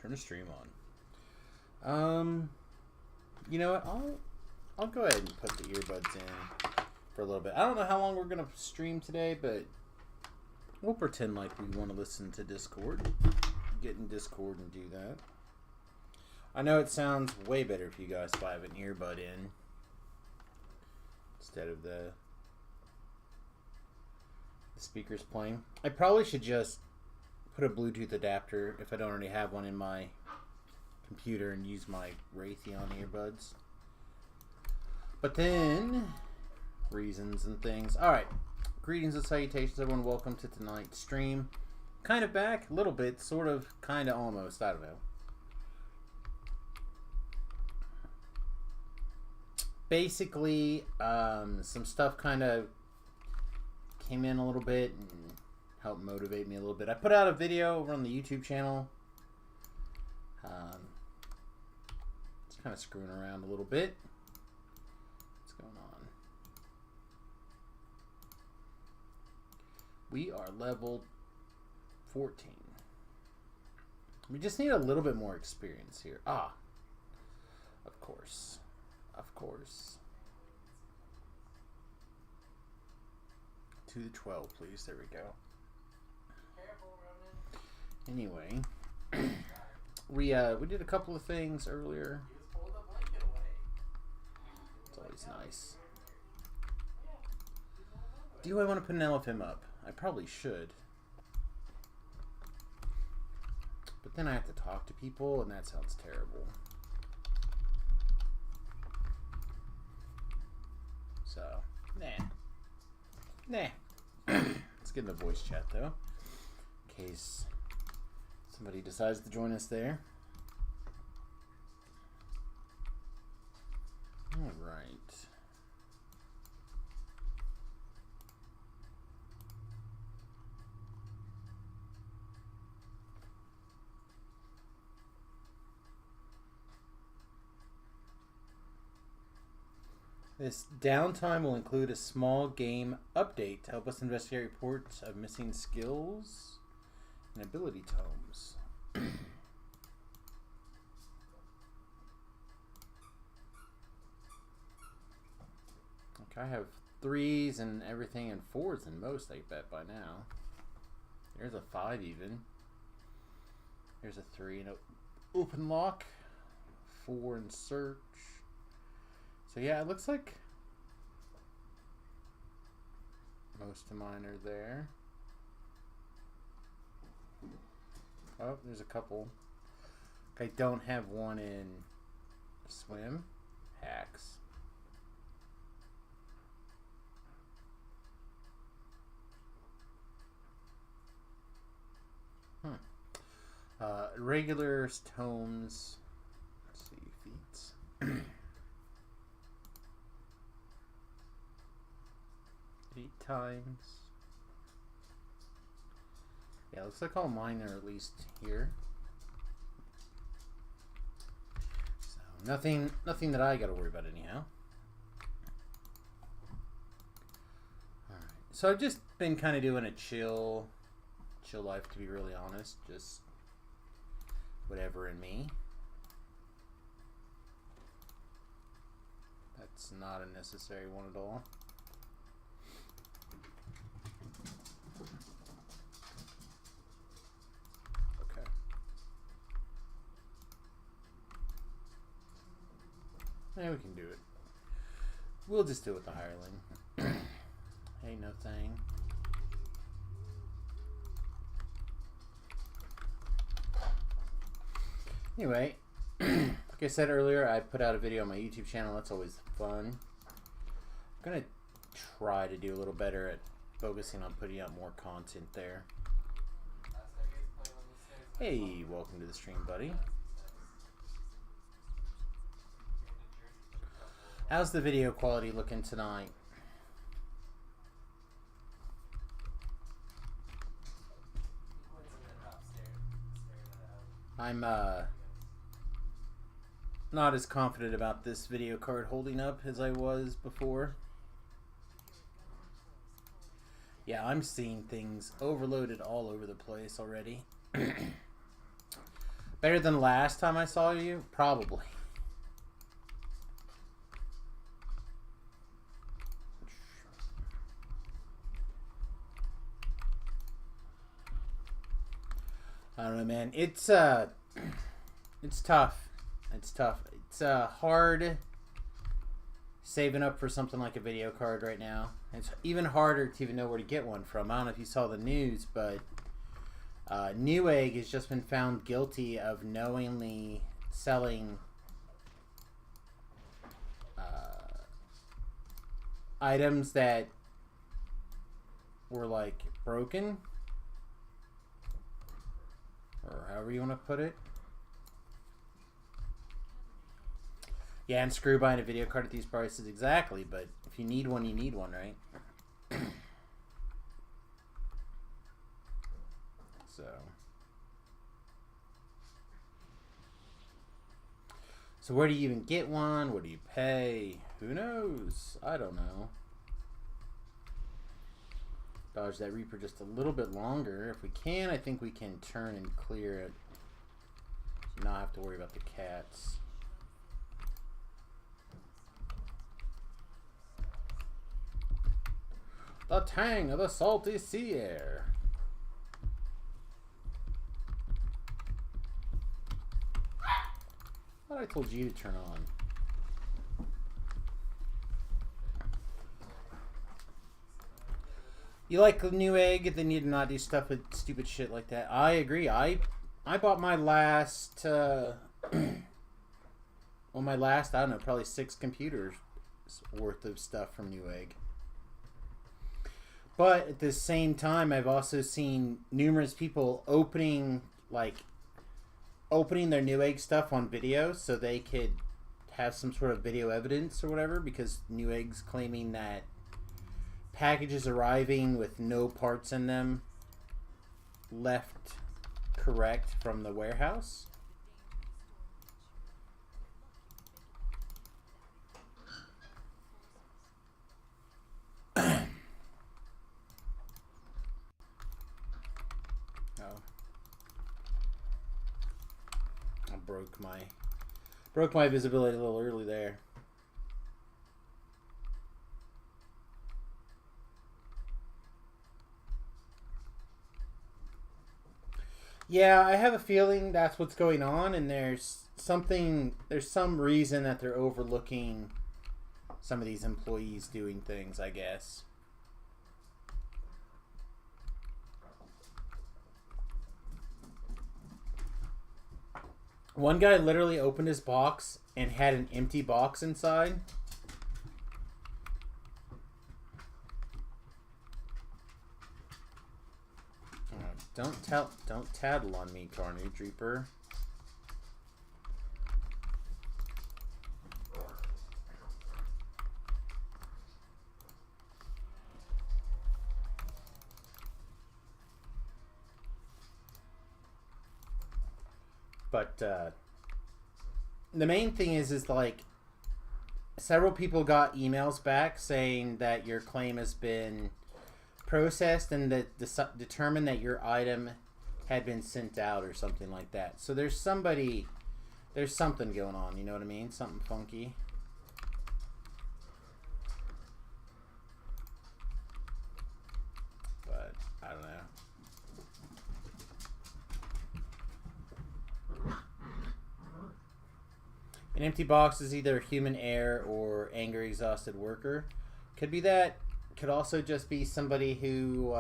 Turn the stream on. You know what? I'll go ahead and put the earbuds in for a little bit. I don't know how long we're gonna stream today, but we'll pretend like we want to listen to Discord. Get in Discord and do that. I know it sounds way better if you guys have an earbud in instead of the speakers playing. I probably should just put a Bluetooth adapter if I don't already have one in my computer and use my Raytheon earbuds. But then, reasons and things. Alright, greetings and salutations everyone. Welcome to tonight's stream. Kind of back, a little bit, sort of, kind of, almost, I don't know. Basically, some stuff kind of came in a little bit and helped motivate me a little bit. I put out a video over on the YouTube channel. Just kind of screwing around a little bit. What's going on? We are level 14. We just need a little bit more experience here. Ah, of course. Of course. To the 12, please. There we go. Anyway, we did a couple of things earlier. It's always nice. Do I want to put an LFM up? I probably should. But then I have to talk to people, and that sounds terrible. So, nah. Let's get in the voice chat, though, in case somebody decides to join us there. All right. This downtime will include a small game update to help us investigate reports of missing skills and ability tomes. Okay, I have 3s and everything and 4s in most, I bet, by now. There's a 5 even. There's a 3 and open lock. 4 in search. So yeah, it looks like most of mine are there. Oh, there's a couple. I don't have one in swim. Hacks. Regulars, tomes. Let's see, feats. 8 times. Yeah, looks like all mine are at least here. So nothing that I got to worry about anyhow. All right. So I've just been kind of doing a chill life, to be really honest. Just whatever in me. That's not a necessary one at all. Yeah, we can do it. We'll just do it with the hireling. Ain't no thing. Anyway, like I said earlier, I put out a video on my YouTube channel. That's always fun. I'm going to try to do a little better at focusing on putting out more content there. Hey, welcome to the stream, buddy. How's the video quality looking tonight? I'm not as confident about this video card holding up as I was before. Yeah, I'm seeing things overloaded all over the place already. Better than last time I saw you? Probably. I don't know, man. It's tough. It's tough. It's hard saving up for something like a video card right now. It's even harder to even know where to get one from. I don't know if you saw the news, but Newegg has just been found guilty of knowingly selling items that were like broken, or however you want to put it. Yeah, and screw buying a video card at these prices, exactly. But if you need one, you need one, right? So where do you even get one? What do you pay? Who knows? I don't know. Dodge that Reaper just a little bit longer. If we can, I think we can turn and clear it. Not have to worry about the cats. The tang of the salty sea air. I thought I told you to turn on. You like the Newegg? They need to not do stuff with stupid shit like that. I agree. I bought my last well, my last, I don't know, probably 6 computers worth of stuff from Newegg. But at the same time, I've also seen numerous people opening their Newegg stuff on video so they could have some sort of video evidence or whatever, because Newegg's claiming that packages arriving with no parts in them left correct from the warehouse. Broke my visibility a little early there. Yeah, I have a feeling that's what's going on, and there's some reason that they're overlooking some of these employees doing things, I guess. One guy literally opened his box and had an empty box inside. Don't tattle on me, Carnage Reaper. But the main thing is like several people got emails back saying that your claim has been processed and that determined that your item had been sent out or something like that. So there's something going on, you know what I mean? Something funky. But I don't know. An empty box is either human error or angry, exhausted worker. Could be that. Could also just be somebody who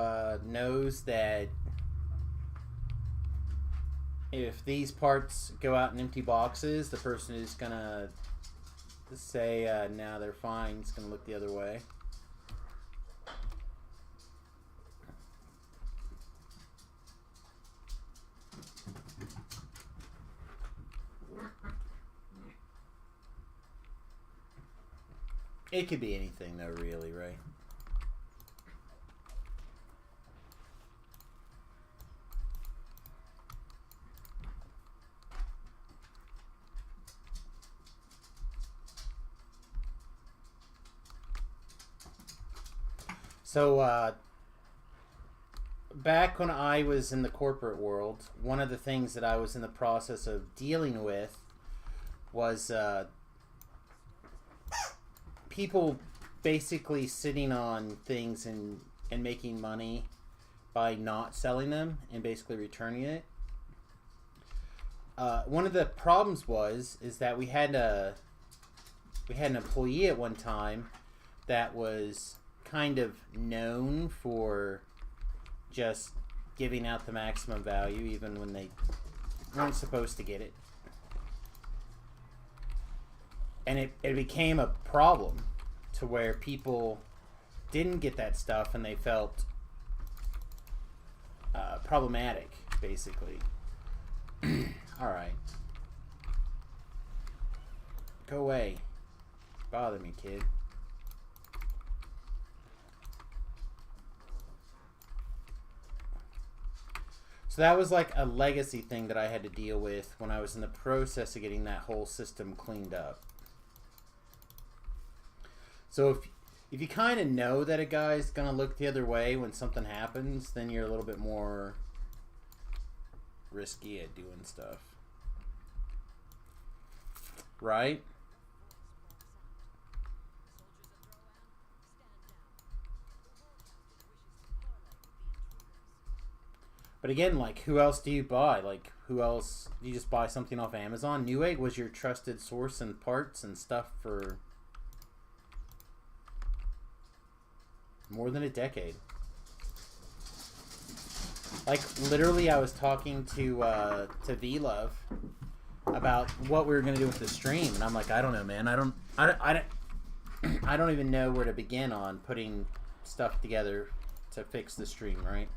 knows that if these parts go out in empty boxes, the person is gonna say, "Nah, they're fine." It's gonna look the other way. It could be anything, though, really, right? So, back when I was in the corporate world, one of the things that I was in the process of dealing with was people basically sitting on things and making money by not selling them and basically returning it. One of the problems is that we had an employee at one time that was kind of known for just giving out the maximum value even when they weren't supposed to get it. And it became a problem to where people didn't get that stuff and they felt problematic, basically. Alright. Go away. Bother me, kid. So that was like a legacy thing that I had to deal with when I was in the process of getting that whole system cleaned up. So if you kind of know that a guy's going to look the other way when something happens, then you're a little bit more risky at doing stuff. Right? But again, like, who else do you buy? Like, who else? Do you just buy something off Amazon? Newegg was your trusted source and parts and stuff for more than a decade. Like, literally, I was talking to V-Love about what we were going to do with the stream, and I'm like, I don't know, man. I don't even know where to begin on putting stuff together to fix the stream, right?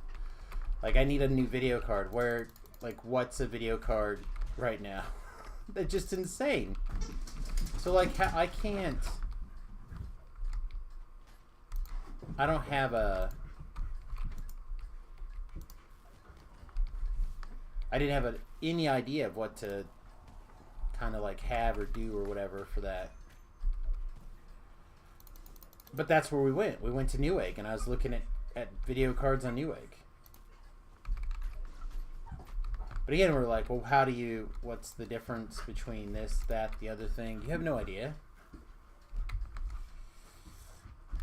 Like, I need a new video card. Where, like, what's a video card right now? That's just insane. So, like, I can't... I don't have a... I didn't have any idea of what to kind of, like, have or do or whatever for that. But that's where we went. We went to Newegg, and I was looking at video cards on Newegg. But again, we're like, well, what's the difference between this, that, the other thing? You have no idea.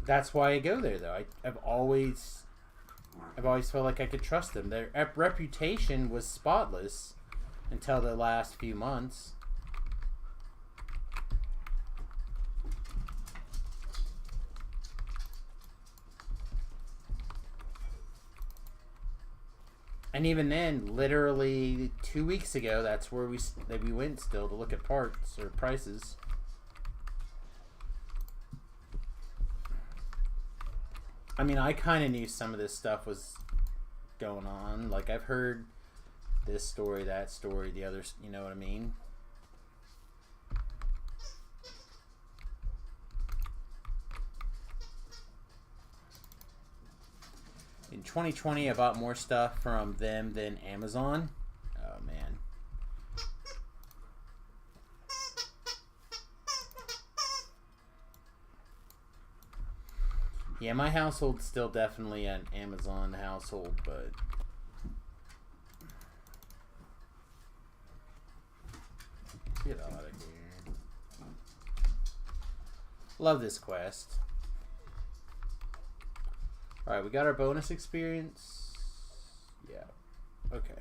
That's why I go there, though. I've always felt like I could trust them. Their reputation was spotless until the last few months. And even then, literally 2 weeks ago, that's where we went still to look at parts or prices. I mean, I kind of knew some of this stuff was going on. Like, I've heard this story, that story, the other, you know what I mean? In 2020, I bought more stuff from them than Amazon. Oh, man. Yeah, my household's still definitely an Amazon household, but... Get out of here. Love this quest. Alright, we got our bonus experience. Yeah. Okay.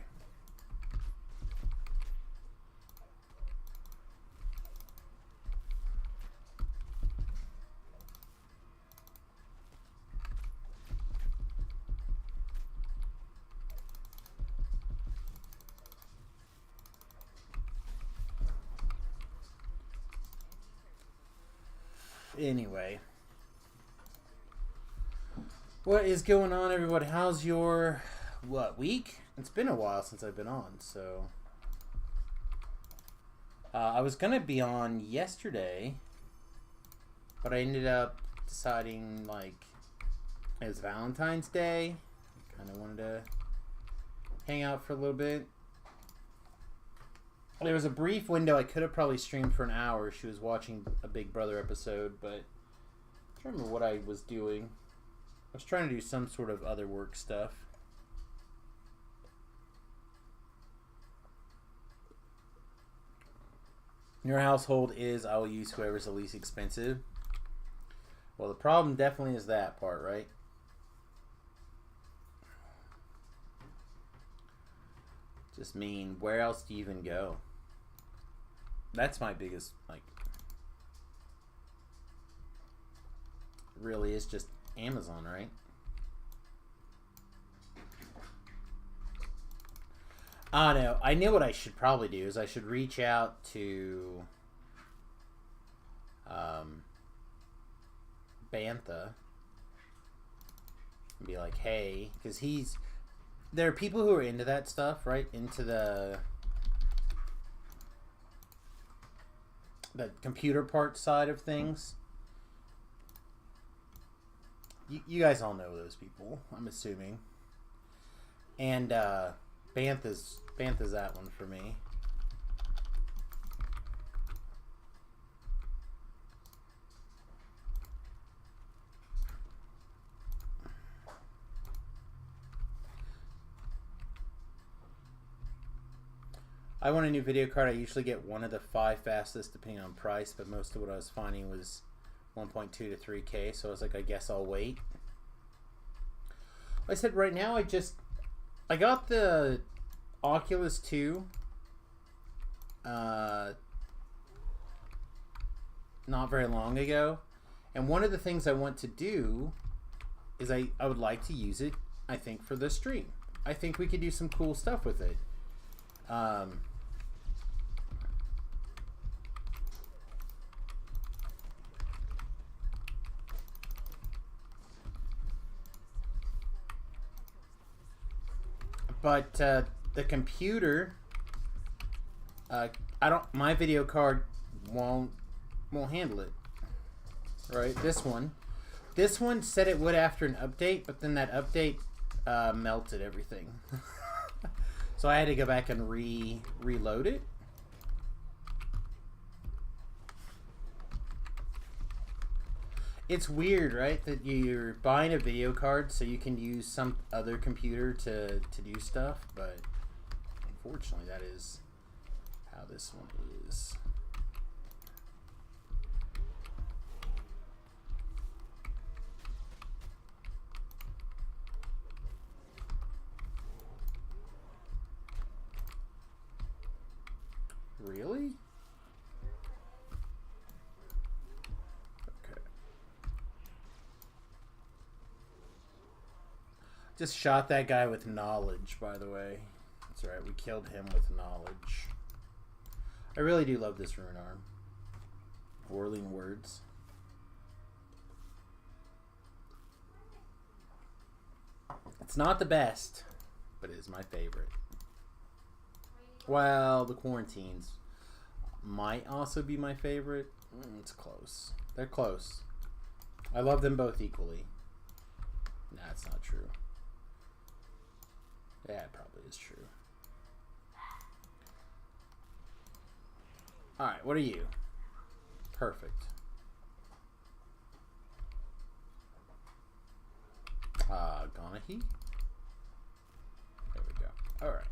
Anyway. What is going on, everybody? How's your, week? It's been a while since I've been on, so... I was going to be on yesterday, but I ended up deciding, like, it was Valentine's Day. Kind of wanted to hang out for a little bit. There was a brief window I could have probably streamed for an hour. She was watching a Big Brother episode, but I don't remember what I was doing. I was trying to do some sort of other work stuff. Your household is I will use whoever's the least expensive. Well, the problem definitely is that part, right? Just mean, where else do you even go? That's my biggest, like, really is just Amazon, right? Oh no, I know what I should probably do is I should reach out to Bantha and be like, hey, because there are people who are into that stuff, right? Into the computer part side of things. You guys all know those people, I'm assuming. And Bantha's that one for me. I want a new video card. I usually get one of the 5 fastest depending on price, but most of what I was finding was 1.2 to 3K, so I was like, I guess I'll wait. I said right now I got the Oculus 2 not very long ago, and one of the things I want to do is I would like to use it, I think, for the stream. I think we could do some cool stuff with it. But the computer, my video card won't handle it. Right, this one said it would after an update, but then that update melted everything. So I had to go back and reload it. It's weird, right? That you're buying a video card so you can use some other computer to do stuff, but unfortunately that is how this one is. Really? Just shot that guy with knowledge, by the way. That's right, we killed him with knowledge. I really do love this rune arm. Whirling words. It's not the best, but it is my favorite. Well, the quarantines might also be my favorite. It's close. They're close. I love them both equally. Nah, it's not true. Yeah, it probably is true. Alright, what are you? Perfect. Gonahi? There we go. Alright.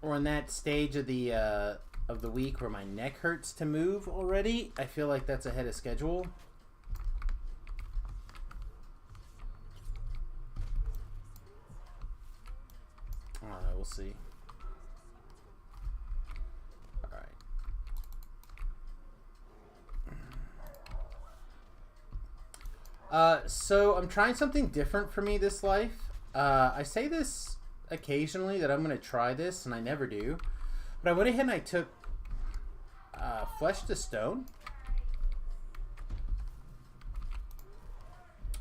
We're in that stage of the week where my neck hurts to move already. I feel like that's ahead of schedule. I don't know, we'll see. Alright. So I'm trying something different for me this life. I say this occasionally that I'm going to try this, and I never do. But I went ahead and I took Flesh to Stone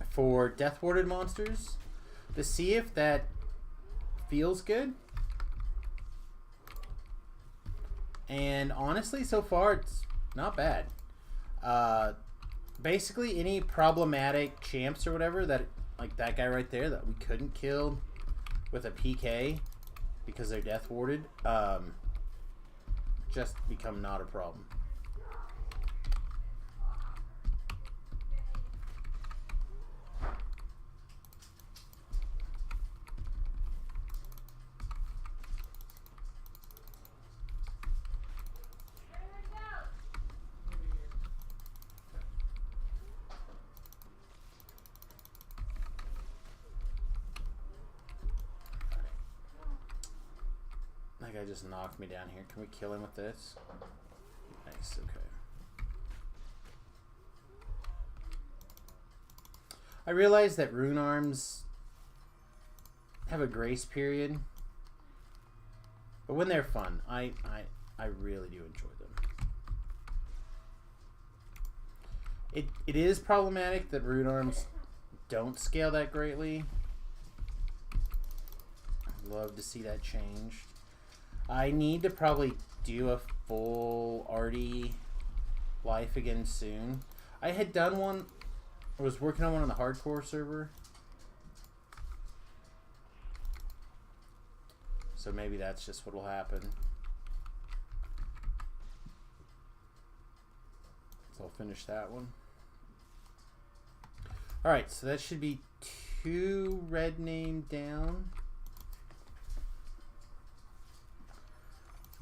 for Death Warded monsters to see if that feels good. And honestly, so far, it's not bad. Basically, any problematic champs or whatever, that like that guy right there that we couldn't kill with a PK because they're Death Warded, just become not a problem. that guy just knocked me down here. Can we kill him with this? Nice, okay. I realize that rune arms have a grace period, but when they're fun, I really do enjoy them. It is problematic that rune arms don't scale that greatly. I'd love to see that changed. I need to probably do a full Artie life again soon. I had done one. I was working on one on the hardcore server. So maybe that's just what will happen. So I'll finish that one. Alright, so that should be 2 red name down.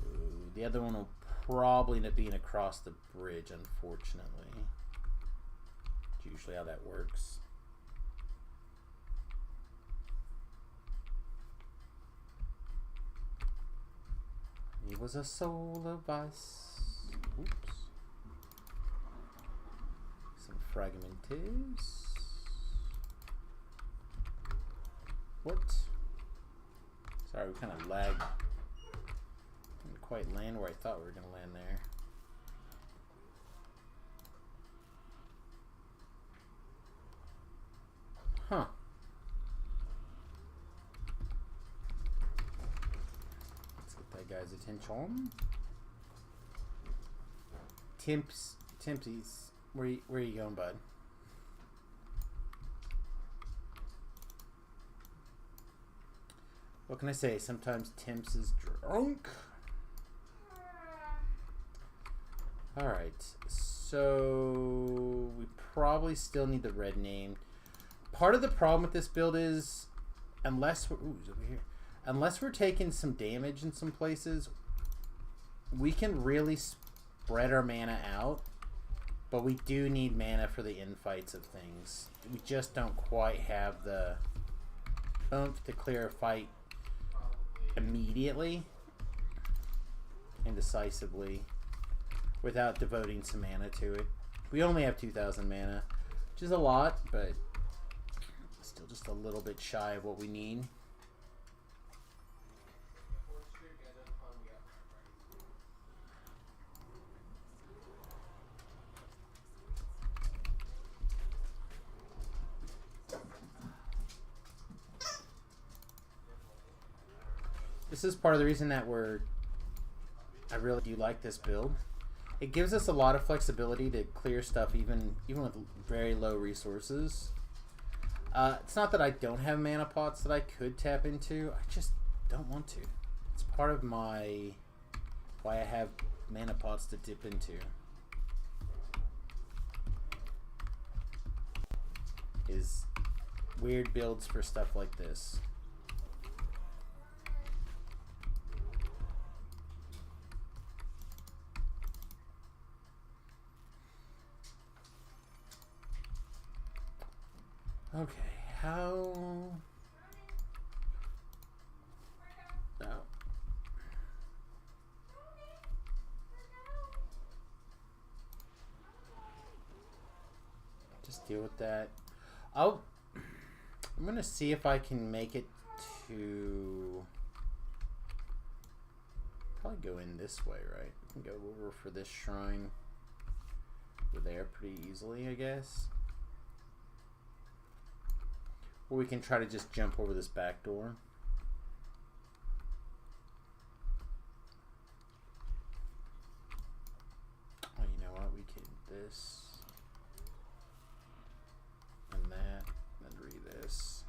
Ooh, the other one will probably end up being across the bridge, unfortunately. It's usually how that works. He was a soul of ice. Oops. Some fragmentives. What? Sorry, we kind of lagged. Didn't quite land where I thought we were going to land there. Huh. Let's get that guy's attention. Timpsies, where you going, bud? What can I say? Sometimes Timps is drunk. Alright, so we probably still need the red name. Part of the problem with this build is, unless we're, ooh, he's over here. Unless we're taking some damage in some places, we can really spread our mana out. But we do need mana for the infights of things. We just don't quite have the oomph to clear a fight immediately and decisively without devoting some mana to it. We only have 2,000 mana, which is a lot, but still just a little bit shy of what we need. This is part of the reason that I really do like this build. It gives us a lot of flexibility to clear stuff even with very low resources. It's not that I don't have mana pots that I could tap into. I just don't want to. It's part of why I have mana pots to dip into. Is weird builds for stuff like this. Okay, how... No. Just deal with that. I'm gonna see if I can make it to... Probably go in this way, right? We can go over for this shrine. We're there pretty easily, I guess. Or we can try to just jump over this back door. Oh, you know what? We can this. And that. And read this.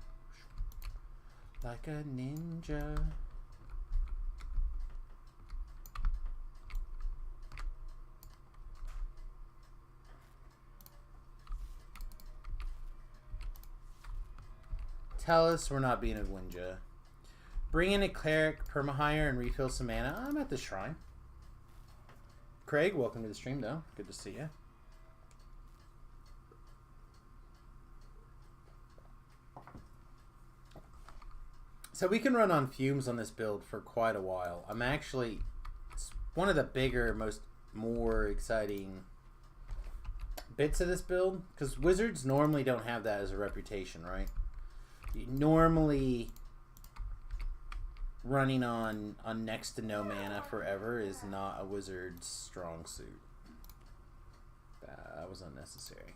Like a ninja. Tell us we're not being a Gwynja. Bring in a cleric, permahire, and refill some mana. I'm at the shrine. Craig, welcome to the stream, though. Good to see you. So we can run on fumes on this build for quite a while. I'm actually... It's one of the bigger, more exciting bits of this build. Because wizards normally don't have that as a reputation, right? Normally... running on next to no mana forever is not a wizard's strong suit. That was unnecessary.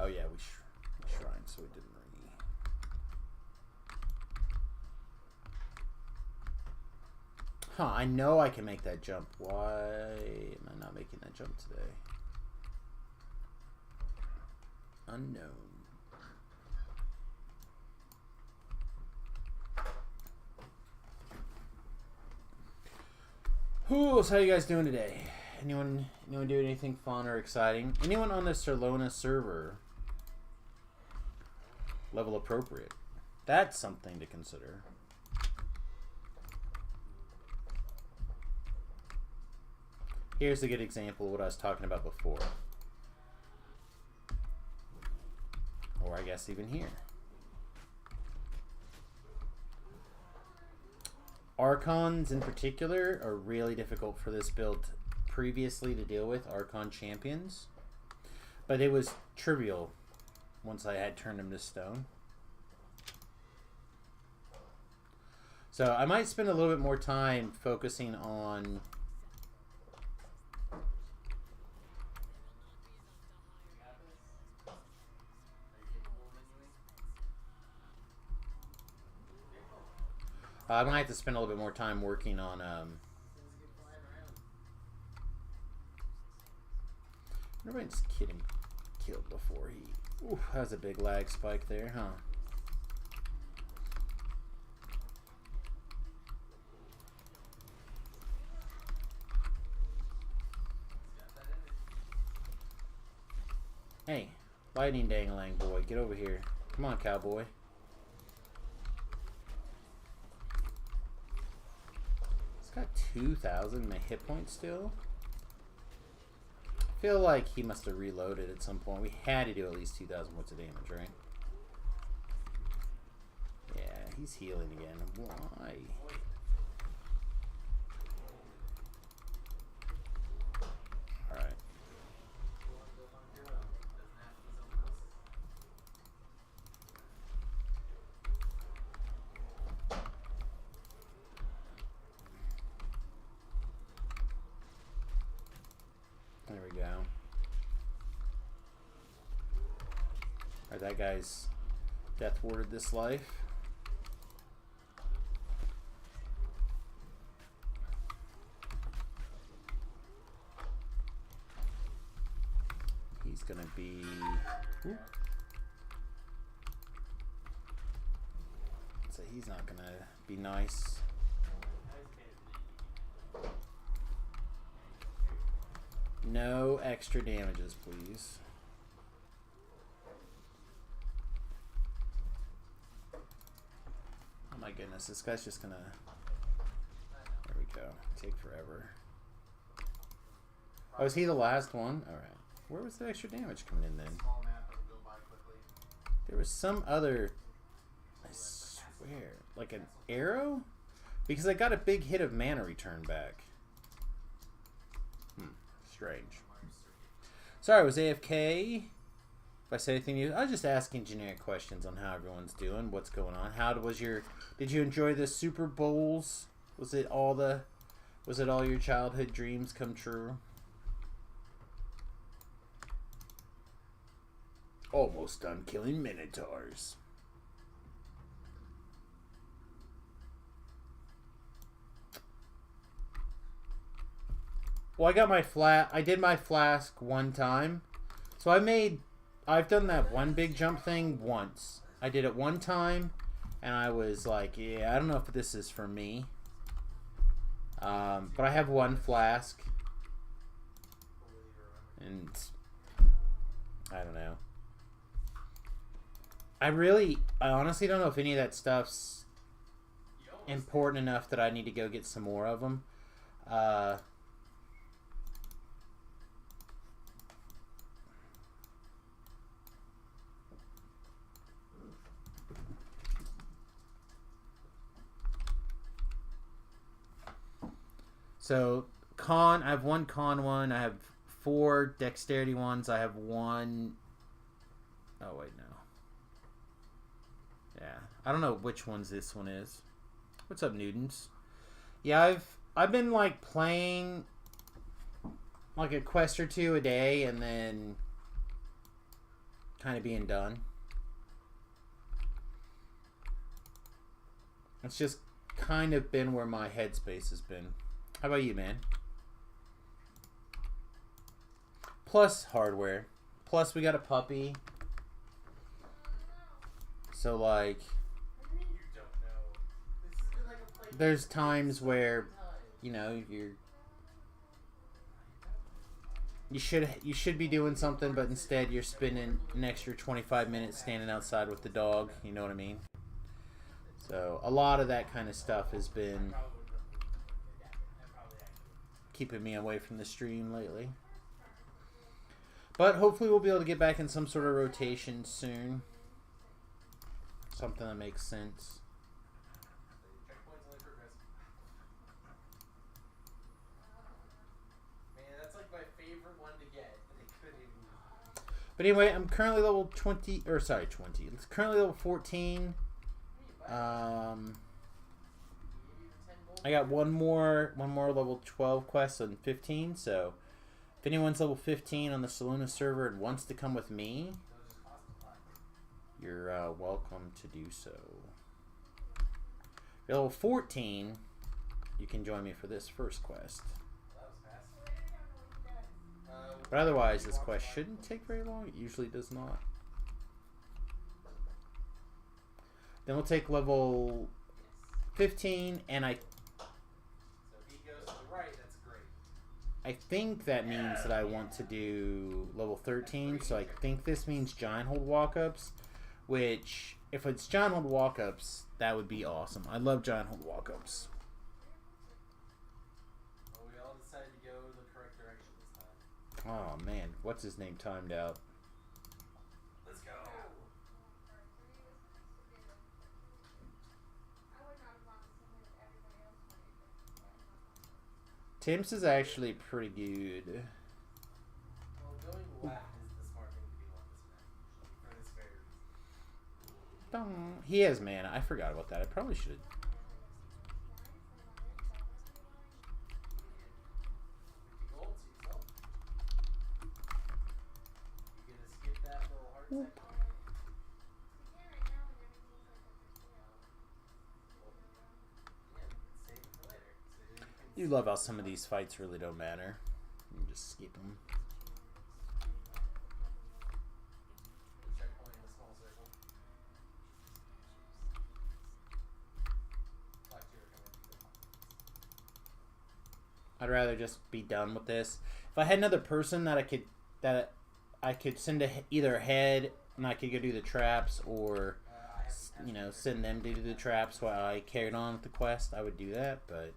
Oh yeah, we shrine, so we didn't really... Huh, I know I can make that jump. Why am I not making that jump today? Unknown. So how you guys doing today? Anyone doing anything fun or exciting? Anyone on the Serlona server? Level appropriate. That's something to consider. Here's a good example of what I was talking about before. Or I guess even here. Archons in particular are really difficult for this build previously to deal with, Archon champions. But it was trivial once I had turned them to stone. So I might spend a little bit more time focusing on I might have to spend a little bit more time working on everybody's getting killed before he... Ooh, that was a big lag spike there, huh? Hey, lightning dangling boy, get over here. Come on, cowboy. He's got 2,000 hit points still. I feel like he must have reloaded at some point. We had to do at least 2,000 points of damage, right? Yeah, he's healing again. Why? Alright. There we go. Alright, that guy's death warded this life. He's gonna be... Ooh. So he's not gonna be nice. No extra damages, please. Oh my goodness, this guy's just gonna... There we go. Take forever. Oh, is he the last one? Alright. Where was the extra damage coming in then? There was some other... I swear. Like an arrow? Because I got a big hit of mana return back. Strange. Sorry, I was AFK. If I said anything new, I was just asking generic questions on how everyone's doing, what's going on. How was your... Did you enjoy the Super Bowls? Was it all your childhood dreams come true? Almost done killing Minotaurs. Well, I got my I did my flask one time. So I've done that one big jump thing once. I did it one time, and I was like, yeah, I don't know if this is for me. But I have one flask. And I don't know. I honestly don't know if any of that stuff's important enough that I need to go get some more of them. So I have one con one. I have 4 dexterity ones. I have one. Oh wait, no. Yeah, I don't know which ones this one is. What's up, Newtons? Yeah, I've been like playing like a quest or two a day, and then kind of being done. It's just kind of been where my headspace has been. How about you, man? Plus hardware. Plus we got a puppy. So like there's times where, you know, you should be doing something, but instead you're spending an extra 25 minutes standing outside with the dog, you know what I mean? So a lot of that kind of stuff has been keeping me away from the stream lately. But hopefully we'll be able to get back in some sort of rotation soon. Something that makes sense. Man, that's like my favorite one to get, but they couldn't even. But anyway, I'm currently level 20, or sorry, 20. It's currently level 14. I got one more level 12 quest on 15, so if anyone's level 15 on the Soluna server and wants to come with me, you're welcome to do so. If you're level 14, you can join me for this first quest. But otherwise, this quest shouldn't take very long. It usually does not. Then we'll take level 15, and I think that means that I want to do level 13, so I think this means giant hold walk-ups, which, if it's giant hold walk-ups, that would be awesome. I love giant hold walk-ups. Well, we all decided to go the correct direction this time. Oh man, what's his name timed out? Let's go! Tim's is actually pretty good. Well, going left is the smart thing to do on this map, for this very reason. He has mana. I forgot about that. I probably should have. You gonna skip that little heart second? Save it for later. So You love how some of these fights really don't matter. You can just skip them. checkpoint in a small circle. I'd rather just be done with this. If I had another person that I could send either ahead and I could go do the traps, or you know, send them to do the traps while I carried on with the quest, I would do that. But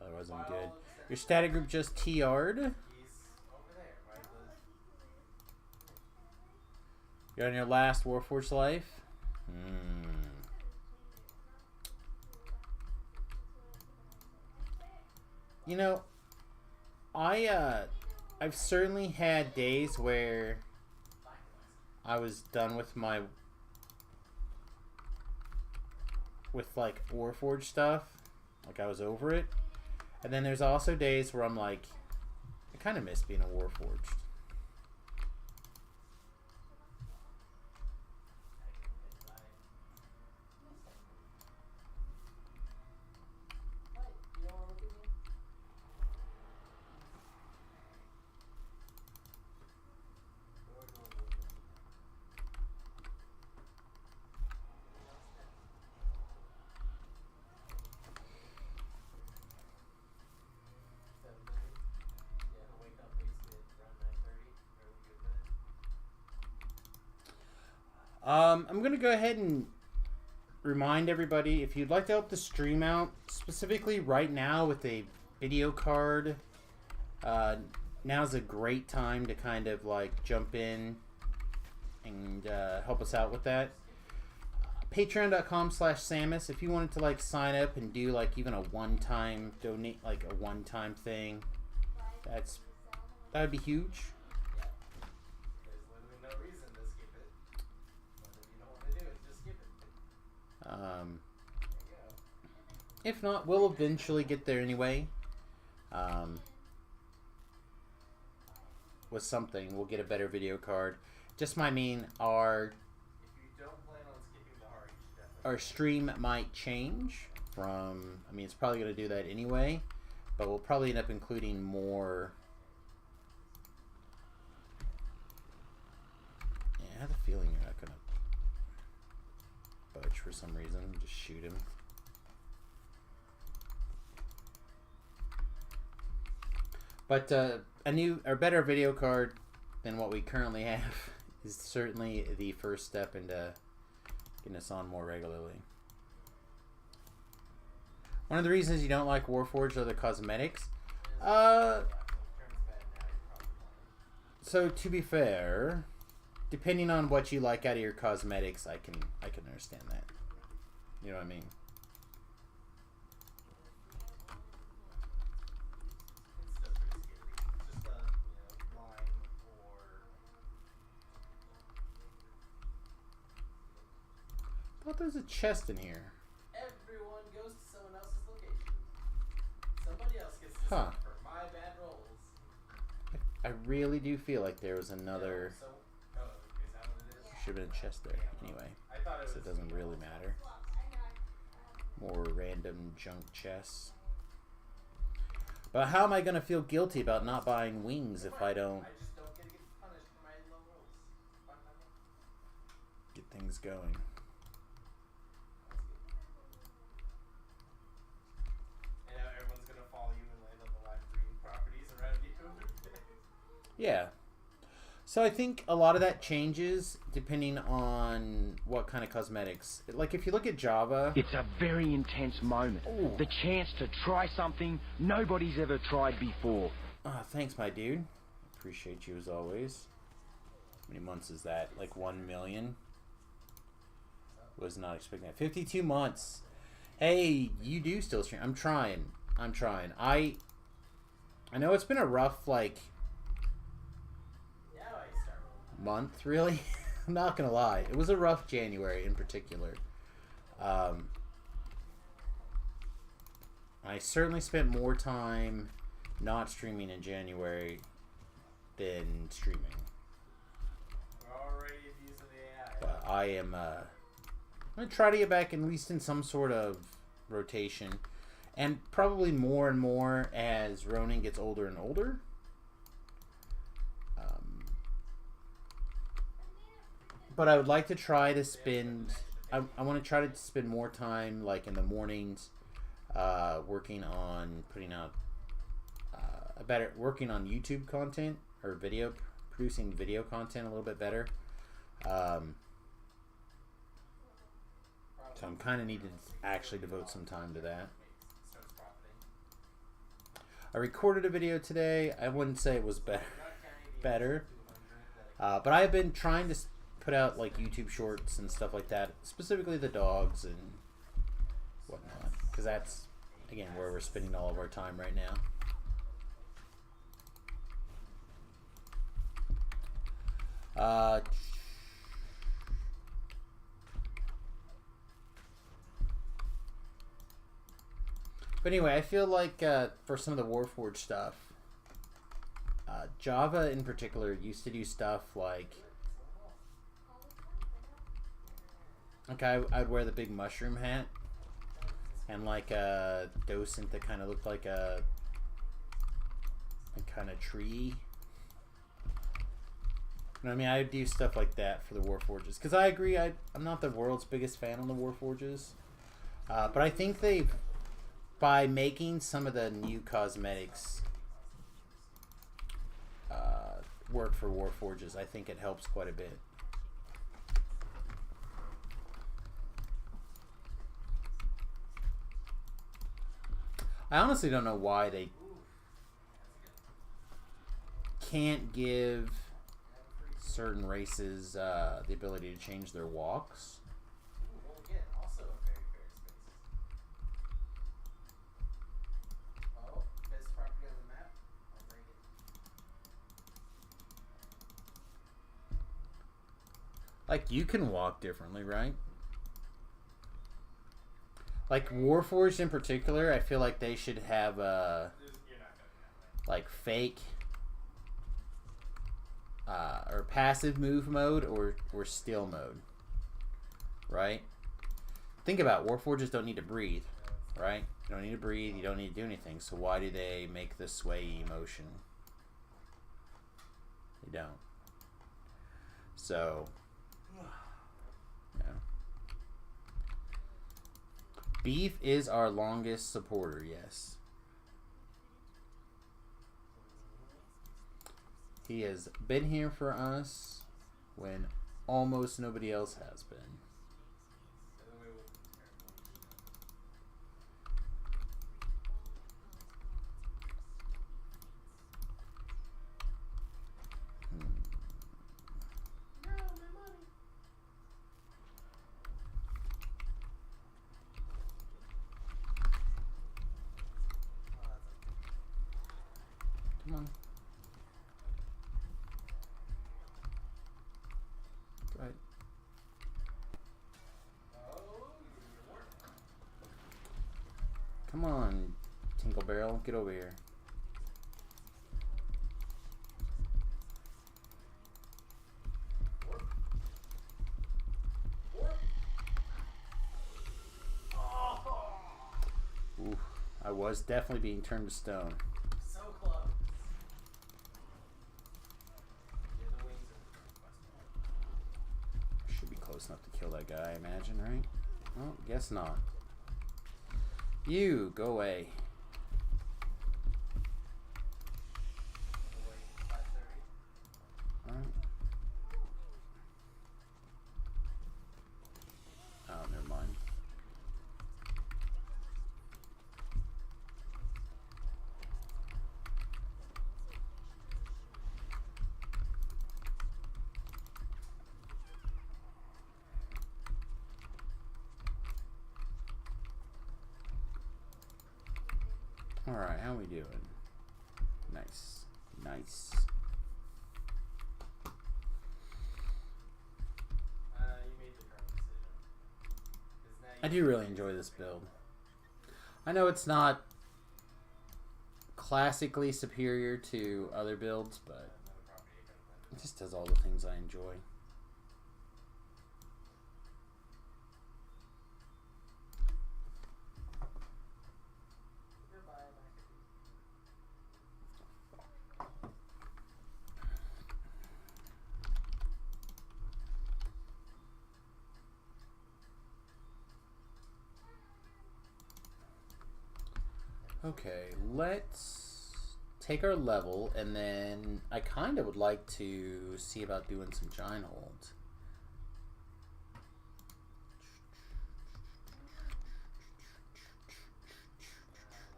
otherwise, I'm good. Your static group just TR'd. He's over there, right? You're on your last Warforged life. You know, I've certainly had days where I was done with like Warforged stuff, like I was over it, and then there's also days where I'm like, I kind of miss being a Warforged. I'm gonna go ahead and remind everybody, if you'd like to help the stream out, specifically right now with a video card, now's a great time to kind of like jump in and help us out with that. Patreon.com/Samus. If you wanted to like sign up and do like even a one-time donate, like a one-time thing, that would be huge. There's literally no reason to skip it. But if you don't want to do it, just skip it. There you go. If not, we'll eventually get there anyway. With something, we'll get a better video card. Just might mean our If you don't plan on skipping the heart, you should definitely. our stream might change from. I mean, it's probably going to do that anyway, but we'll probably end up including more. Yeah, I have a feeling you're not going to budge for some reason. Just shoot him. But a new or better video card than what we currently have is certainly the first step into getting us on more regularly. One of the reasons you don't like Warforged are the cosmetics. So to be fair, depending on what you like out of your cosmetics, I can understand that. You know what I mean? I thought there was a chest in here. Everyone goes to someone else's location. Somebody else gets to Huh. suffer my bad rolls. I really do feel like there was another. So, is that what it is? Should have been a chest there. Anyway, I thought it so was. it doesn't really matter. More random junk chests. But how am I going to feel guilty about not buying wings if I don't I just don't get punished for my low rolls. Fine, fine, fine. get things going? And now everyone's gonna follow you and land on the live green properties around you. Yeah. So I think a lot of that changes depending on what kind of cosmetics. Like if you look at Java, It's a very intense moment. Ooh. The chance to try something nobody's ever tried before. thanks my dude. Appreciate you as always. How many months is that? Like 1 million? Was not expecting that. 52 months. Hey, you do still stream. I'm trying. I know it's been a rough like Now I start rolling. month, really. I'm not gonna lie. It was a rough January in particular. I certainly spent more time not streaming in January than streaming. We're already abusing the AI. But I am I'm gonna try to get back at least in some sort of rotation. And probably more and more as Ronin gets older and older. But I would like to try to spend. I want to try to spend more time, like in the mornings, working on putting out working on YouTube content or producing video content a little bit better. So I'm kind of needed to actually devote some time to that. Starts profiting. I recorded a video today. I wouldn't say it was better, Not counting the 200 that but I've been trying to put out like YouTube shorts and stuff like that, specifically the dogs and whatnot, because that's again where we're spending all of our time right now. But anyway, I feel like for some of the Warforged stuff, Java in particular used to do stuff like I'd wear the big mushroom hat and like a docent that kind of looked like a kind of tree. You know what I mean? I would do stuff like that for the Warforges because I agree. I'm not the world's biggest fan on the Warforges, but I think by making some of the new cosmetics work for Warforges, I think it helps quite a bit. I honestly don't know why they Ooh, that's good. can't give Yeah, pretty cool. certain races the ability to change their walks. Ooh, well, again, also a very fair space. Oh, best property on the map. I'll bring it. Like, you can walk differently, right? Like, Warforged in particular, I feel like they should have You're not going that way. like fake or passive move mode or steal mode, right? Think about it, Warforges don't need to breathe, right? You don't need to breathe, you don't need to do anything, so why do they make the sway motion? They don't. So, yeah. Beef is our longest supporter, yes. He has been here for us when almost nobody else has been. The other way would be terrible. No, my money. Oh, that's okay. Come on. Go ahead. Oh, your work. Come on, Tinkle Barrel, get over here. Work. Work. Oh, Ooh, I was definitely being turned to stone. so close. Yeah, the wings are the best. Should be close enough to kill that guy, I imagine, right? Well, guess not. You, go away. Oh, wait, 5:30. Alright. Oh, never mind. Alright, how we doing? Nice. Nice. You made the correct decision. 'Cause now I you do really enjoy this build. I know it's not classically superior to other builds, but another property you can it just does all the things I enjoy. Goodbye, Mackie. Okay, let's take our level, and then I kind of would like to see about doing some giant holds.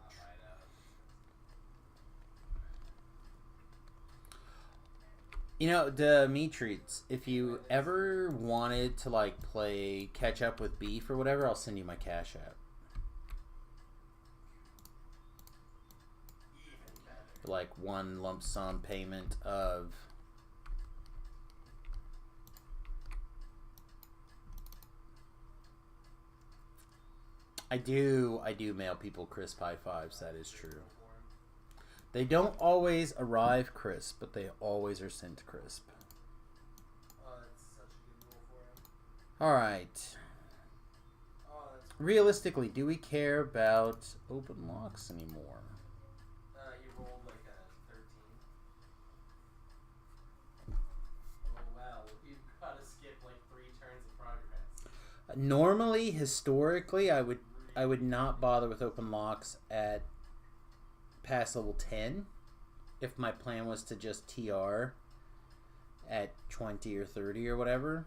I'll buy it out. You know, Demetrius, if you ever wanted to like play catch up with beef or whatever, I'll send you my Cash App. Even better. Like one lump sum payment of I do mail people crisp high fives, that is true. They don't always arrive crisp, but they always are sent crisp. Oh, that's such a good rule for him. Alright. Oh, that's. Realistically, do we care about open locks anymore? You rolled like a 13. Oh wow, you've got to skip like 3 turns of progress. Normally, historically, I would not bother with open locks at past level 10 if my plan was to just TR at 20 or 30 or whatever.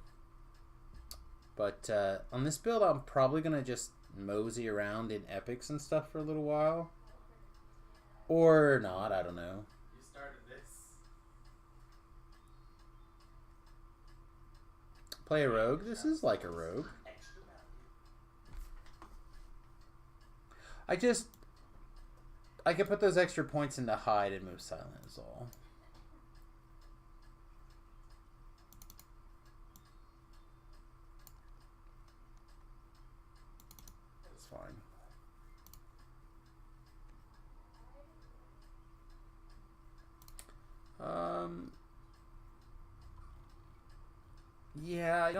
But on this build, I'm probably going to just mosey around in epics and stuff for a little while. Or not, I don't know. You started this. Play a rogue? This is like a rogue. Extra value. I could put those extra points into hide and move silent is all. It's fine. Yeah,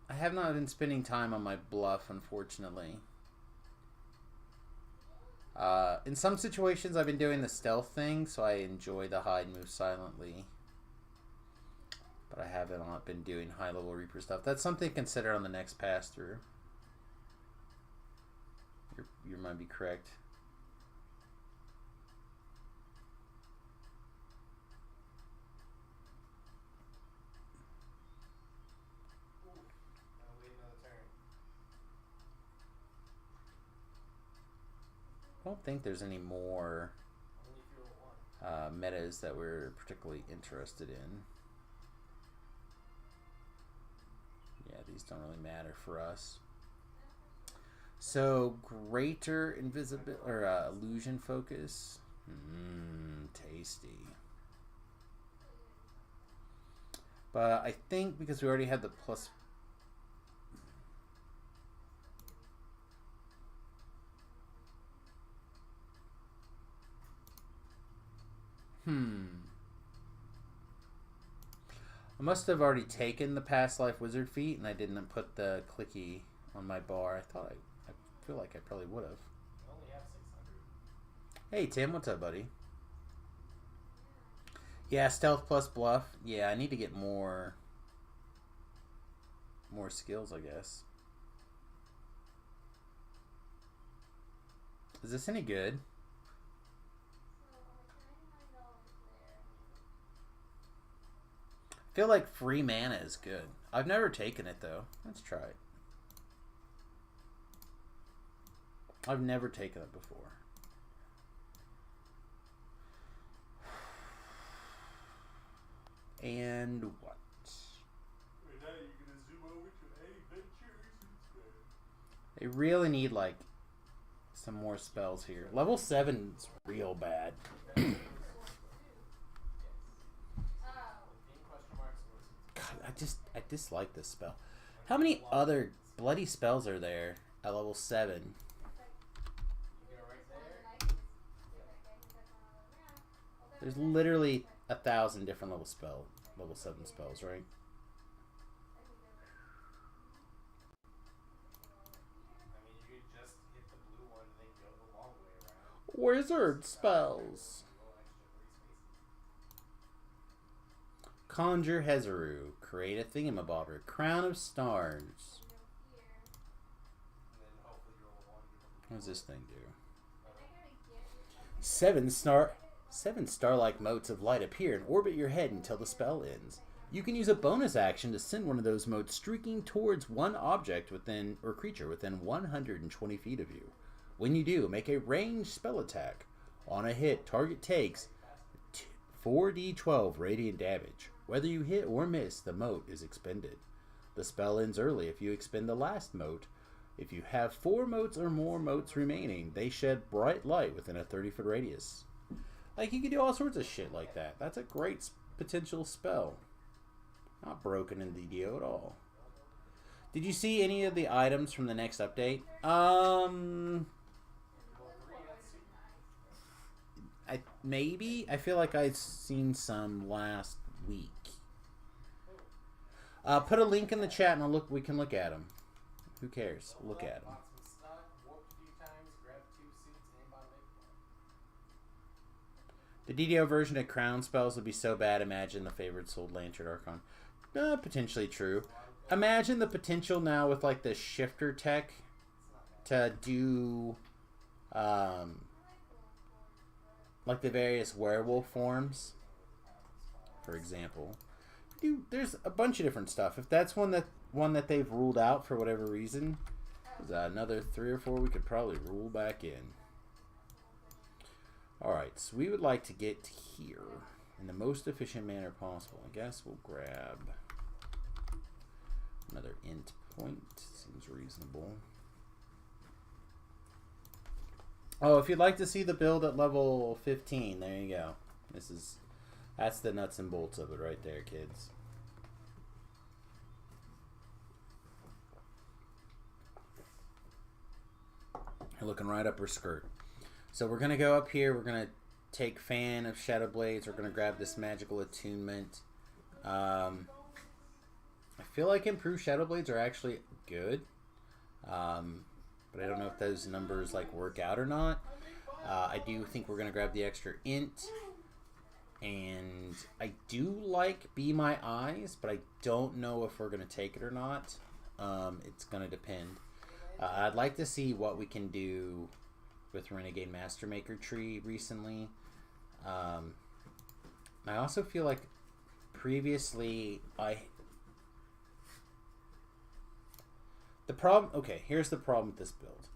I have not been spending time on my bluff, unfortunately. In some situations, I've been doing the stealth thing, so I enjoy the hide move silently. But I haven't not been doing high-level Reaper stuff. That's something to consider on the next pass-through. You might be correct. I don't think there's any more metas that we're particularly interested in. Yeah, these don't really matter for us. So greater invisibility or illusion focus. Tasty. But I think because we already had the plus. I must have already taken the past life wizard feat, and I didn't put the clicky on my bar. I feel like I probably would have. You only have 600. Hey Tim, what's up, buddy? Yeah, stealth plus bluff. Yeah, I need to get more skills, I guess. Is this any good? I feel like free mana is good. I've never taken it though. Let's try it. I've never taken it before. And what? I really need like some more spells here. Level 7's real bad. God, I dislike this spell. How many other bloody spells are there at level 7? There's literally 1,000 different level 7 spells, right? Wizard spells. Conjure Hezaru. Create a thingamabobber. Crown of Stars. What does this thing do? 7 star-like motes of light appear and orbit your head until the spell ends. You can use a bonus action to send one of those motes streaking towards one object within or creature within 120 feet of you. When you do, make a ranged spell attack. On a hit, target takes 4d12 radiant damage. Whether you hit or miss, the mote is expended. The spell ends early if you expend the last mote. If you have 4 motes or more motes remaining, they shed bright light within a 30-foot radius. Like, you can do all sorts of shit like that. That's a great potential spell. Not broken in DDO at all. Did you see any of the items from the next update? Maybe. I feel like I've seen some last week. Put a link in the chat and we can look at them. Who cares? Look at them. The DDO version of Crown spells would be so bad. Imagine the favorite sold Lantern Archon. Potentially true. Imagine the potential now with like the shifter tech to do like the various werewolf forms, for example. There's a bunch of different stuff. If that's one that they've ruled out for whatever reason, there's another 3 or 4 we could probably rule back in. Alright, so we would like to get here in the most efficient manner possible. I guess we'll grab another int point. Seems reasonable. Oh, if you'd like to see the build at level 15, there you go. That's the nuts and bolts of it right there, kids. You're looking right up her skirt. So we're going to go up here. We're going to take Fan of Shadowblades. We're going to grab this magical attunement. I feel like improved Shadowblades are actually good. But I don't know if those numbers like work out or not. I do think we're going to grab the extra int. And I do like Be My Eyes, but I don't know if we're going to take it or not. It's going to depend. I'd like to see what we can do with Renegade Mastermaker tree recently. I also feel like previously here's the problem with this build.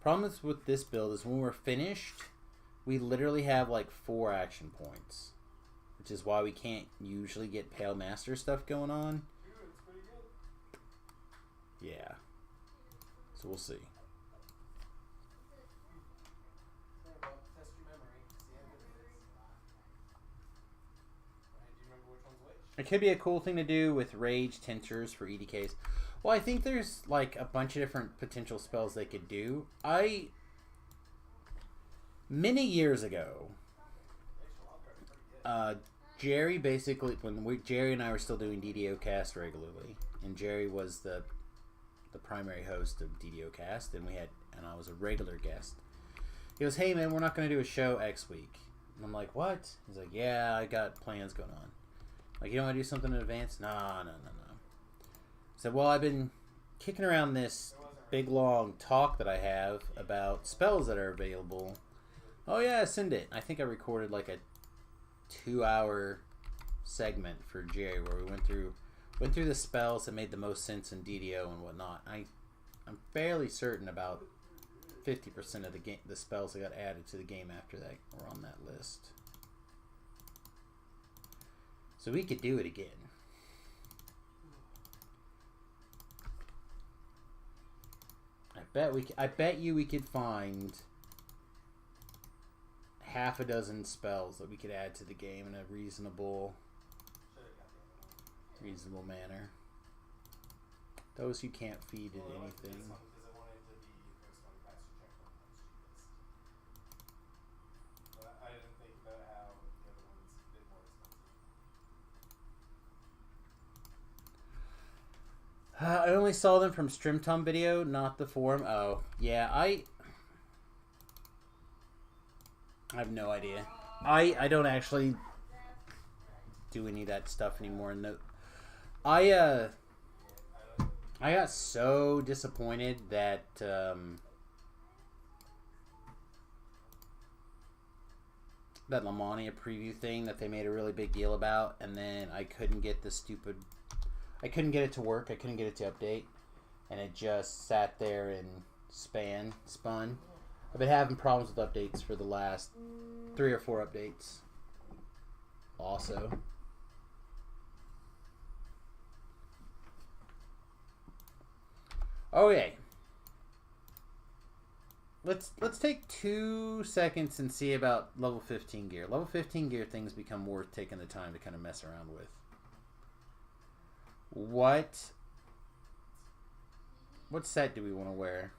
Problem with this build is when we're finished, we literally have like 4 action points, which is why we can't usually get Pale Master stuff going on. Yeah. So we'll see. It could be a cool thing to do with Rage Tinctures for EDKs. Well, I think there's like a bunch of different potential spells they could do. Many years ago, Jerry basically, Jerry and I were still doing DDO Cast regularly, and Jerry was the primary host of DDO Cast, and I was a regular guest. He goes, "Hey man, we're not going to do a show X week." And I'm like, "What?" He's like, "Yeah, I got plans going on." Like, "You don't want to do something in advance?" No. I said, "Well, I've been kicking around this big long talk that I have about spells that are available." "Oh yeah, send it." I think I recorded like a 2-hour segment for Jerry where we went through the spells that made the most sense in DDO and whatnot. I'm fairly certain about 50% of the spells that got added to the game after that were on that list. So we could do it again. I bet you we could find half a dozen spells that we could add to the game in a reasonable manner. Those you can't feed it anything. I only saw them from StreamTom video, not the forum. Oh, yeah, I have no idea. I don't actually do any of that stuff anymore. No, I got so disappointed that that Lamania preview thing that they made a really big deal about, and then I couldn't get I couldn't get it to work. I couldn't get it to update, and it just sat there and spun. I've been having problems with updates for the last 3 or 4 updates. Also, okay. Let's take 2 seconds and see about level 15 gear. Level 15 gear things become worth taking the time to kind of mess around with. What set do we want to wear?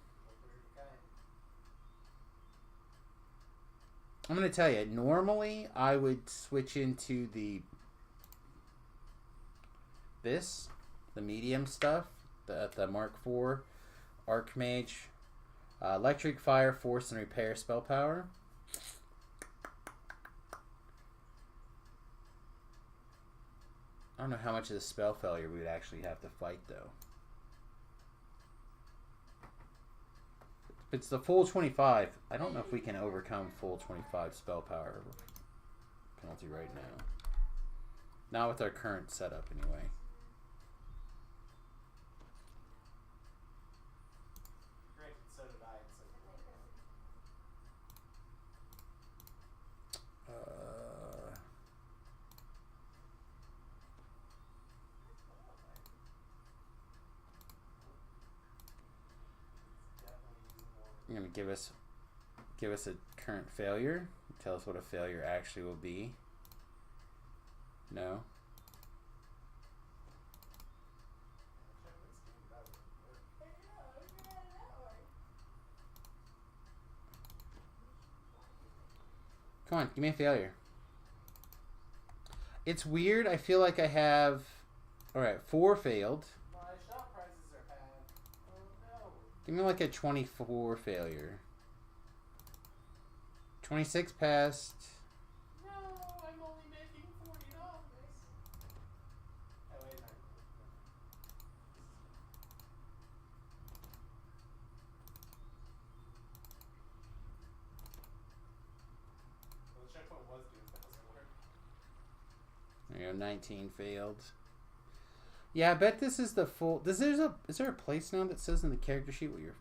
I'm going to tell you, normally I would switch into the medium stuff, the Mark IV Archmage, Electric, Fire, Force, and Repair spell power. I don't know how much of the spell failure we would actually have to fight, though. If it's the full 25, I don't know if we can overcome full 25 spell power penalty right now. Not with our current setup, anyway. Granted, so did I, and so did You're gonna give us a current failure. Tell us what a failure actually will be. No. Come on, give me a failure. It's weird. I feel like I have... Alright, 4 failed. My shop prices are bad. Oh no. Give me like a 24 failure. 26 passed. No, I'm only making $40. Oh, wait, no. Well, the checkpoint was doing $1,000 work. There you go, 19 failed. Yeah, I bet this is the full... Is there a place now that says in the character sheet what your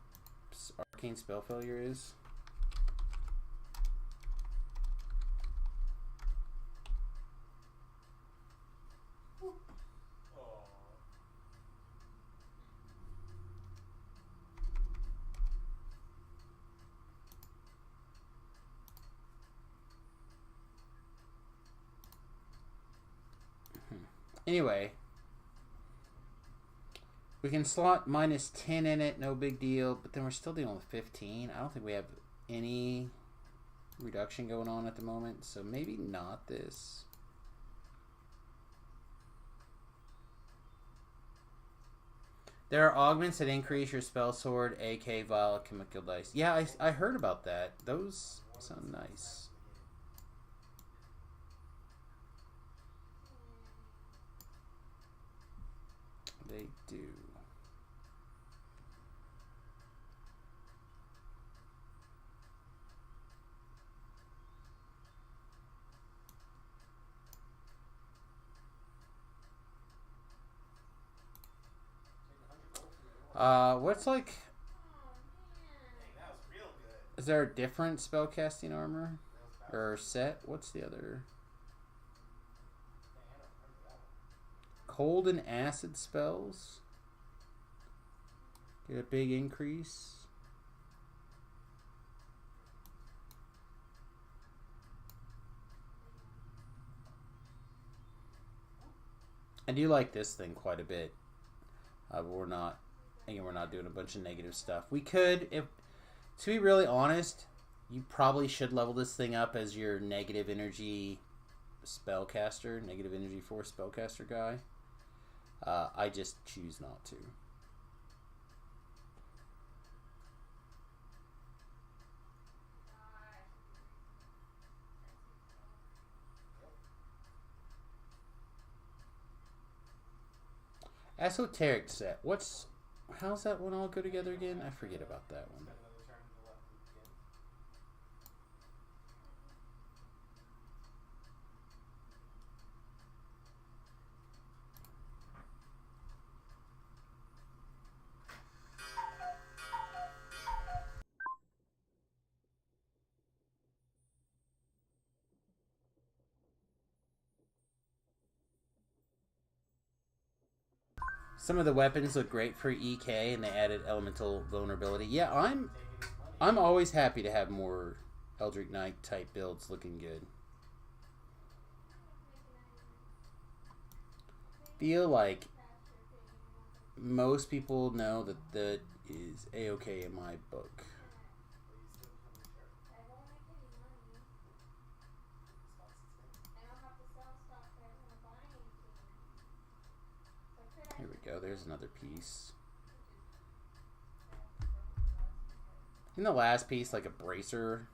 arcane spell failure is? Anyway, we can slot minus 10 in it, no big deal, but then we're still dealing with 15. I don't think we have any reduction going on at the moment, so maybe not this. There are augments that increase your spell sword, AK, vial, chemical dice. Yeah, I heard about that. Those sound nice. They do. What's like... Dang, that was real good. Is there a different spellcasting armor? That was Or set? What's the other? Dang, I don't remember that one. Cold and acid spells. Get a big increase. I do like this thing quite a bit. But we're not, again, we're not doing a bunch of negative stuff. We could, if to be really honest, you probably should level this thing up as your negative energy spellcaster, negative energy force spellcaster guy. I just choose not to. Esoteric set. How's that one all go together again? I forget about that one. Got another turn to the left again. Some of the weapons look great for EK, and they added elemental vulnerability. Yeah, Taking his money. I'm always happy to have more Eldritch Knight type builds looking good. Feel like most people know that that is A-okay in my book. Here we go. There's another piece. In the last piece, like a bracer.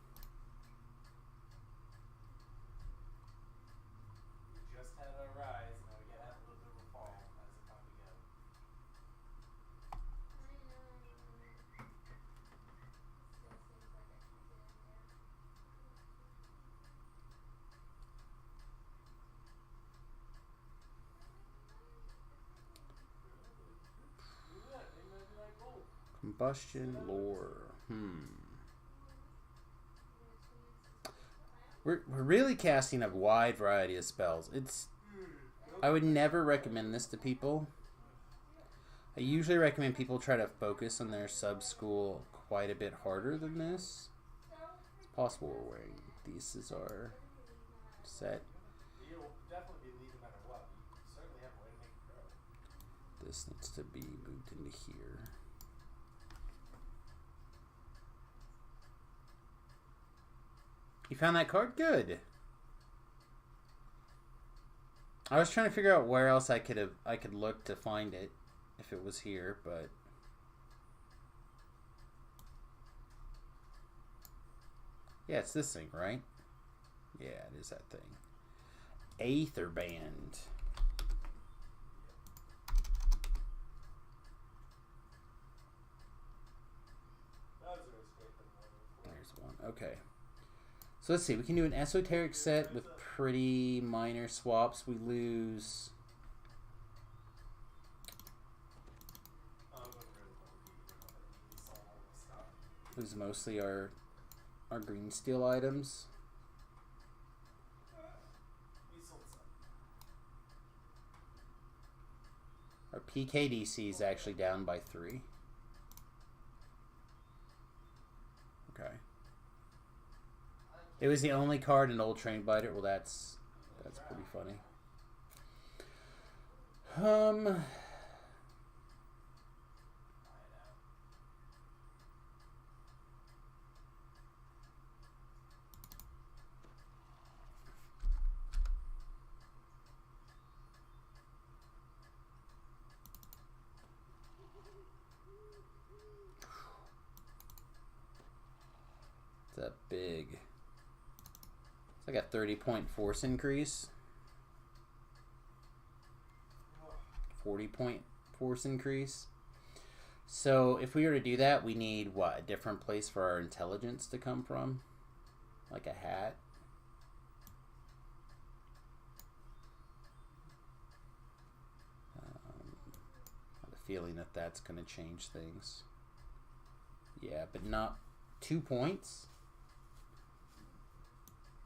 We just had a rise, now we gotta have a little bit of a fall as a time to go. Look, they might be like gold. Combustion lore. We're really casting a wide variety of spells. I would never recommend this to people. I usually recommend people try to focus on their sub-school quite a bit harder than this. It's possible we're wearing these as our set. You'll definitely be lead no matter what. You certainly have a way to make it grow. This needs to be moved into here. You found that card? Good. I was trying to figure out where else I could look to find it if it was here, but yeah, it's this thing, right? Yeah, it is that thing. Aether Band. There's one. Okay. So let's see. We can do an esoteric set with pretty minor swaps. We lose. Lose mostly our green steel items. Our PKDC is actually down by 3. Okay. It was the only card in Old Train Biter. Well, that's pretty funny. It's a big. It's like a 30-point force increase. 40-point force increase. So if we were to do that, we need what? A different place for our intelligence to come from? Like a hat? I have a feeling that that's going to change things. Yeah, but not 2 points.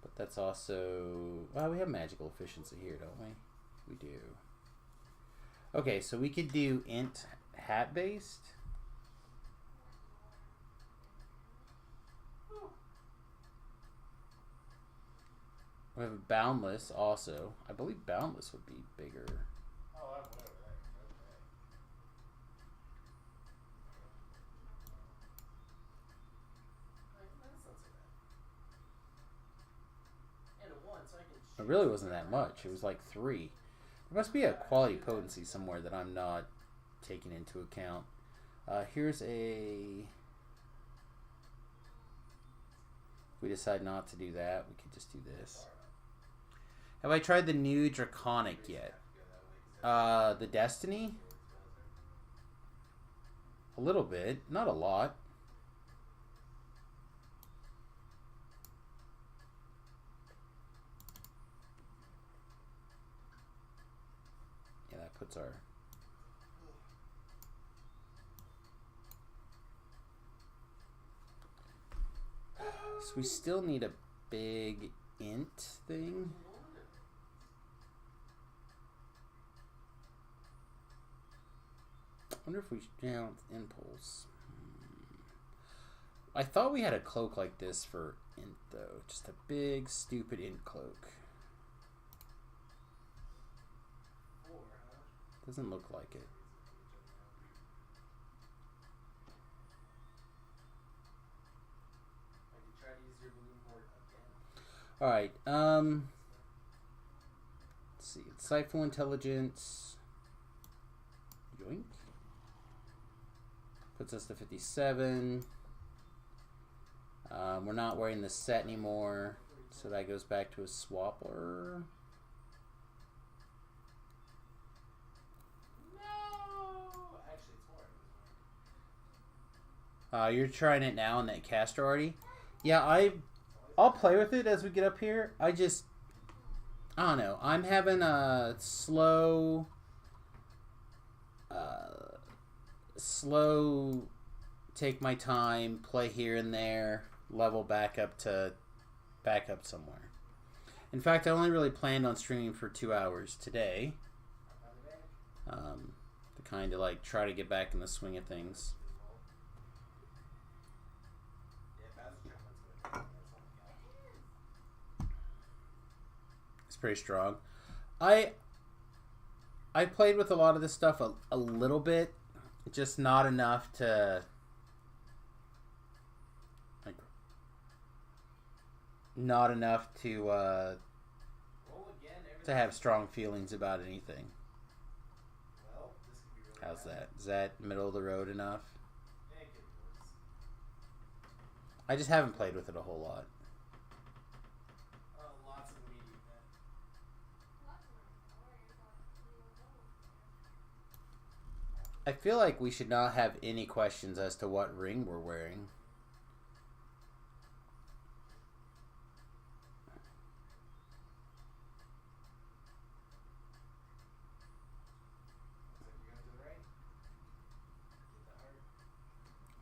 But that's also... Well, we have magical efficiency here, don't we? We do. Okay, so we could do int hat-based. We have a boundless also. I believe boundless would be bigger. Oh, I have whatever that. Okay. That's not so bad. And a 1, so I can. It really wasn't that much. It was like 3. There must be a quality potency somewhere that I'm not taking into account. Here's a... If we decide not to do that, we could just do this. Have I tried the new Draconic yet? The Destiny? A little bit. Not a lot. Yeah, that puts our... So we still need a big int thing. I wonder if we should... Yeah, impulse. I thought we had a cloak like this for int, though. Just a big, stupid int cloak. Doesn't look like it. Alright, let's see. Insightful Intelligence. Yoink. Puts us to 57. We're not wearing the set anymore, so that goes back to a swappler. No! Actually, it's more. You're trying it now in that caster already? Yeah, I'll play with it as we get up here. I don't know. I'm having a slow take my time, play here and there, level back up somewhere. In fact, I only really planned on streaming for 2 hours today. To kind of like try to get back in the swing of things. It's pretty strong. I played with a lot of this stuff a little bit, just not enough to not enough to have strong feelings about anything. Well, this could be really How's bad. that? Is that middle of the road enough? Yeah, it could be worse. I just haven't played with it a whole lot. Lots of medium then. I feel like we should not have any questions as to what ring we're wearing. Looks like you're going to the right. Get the heart.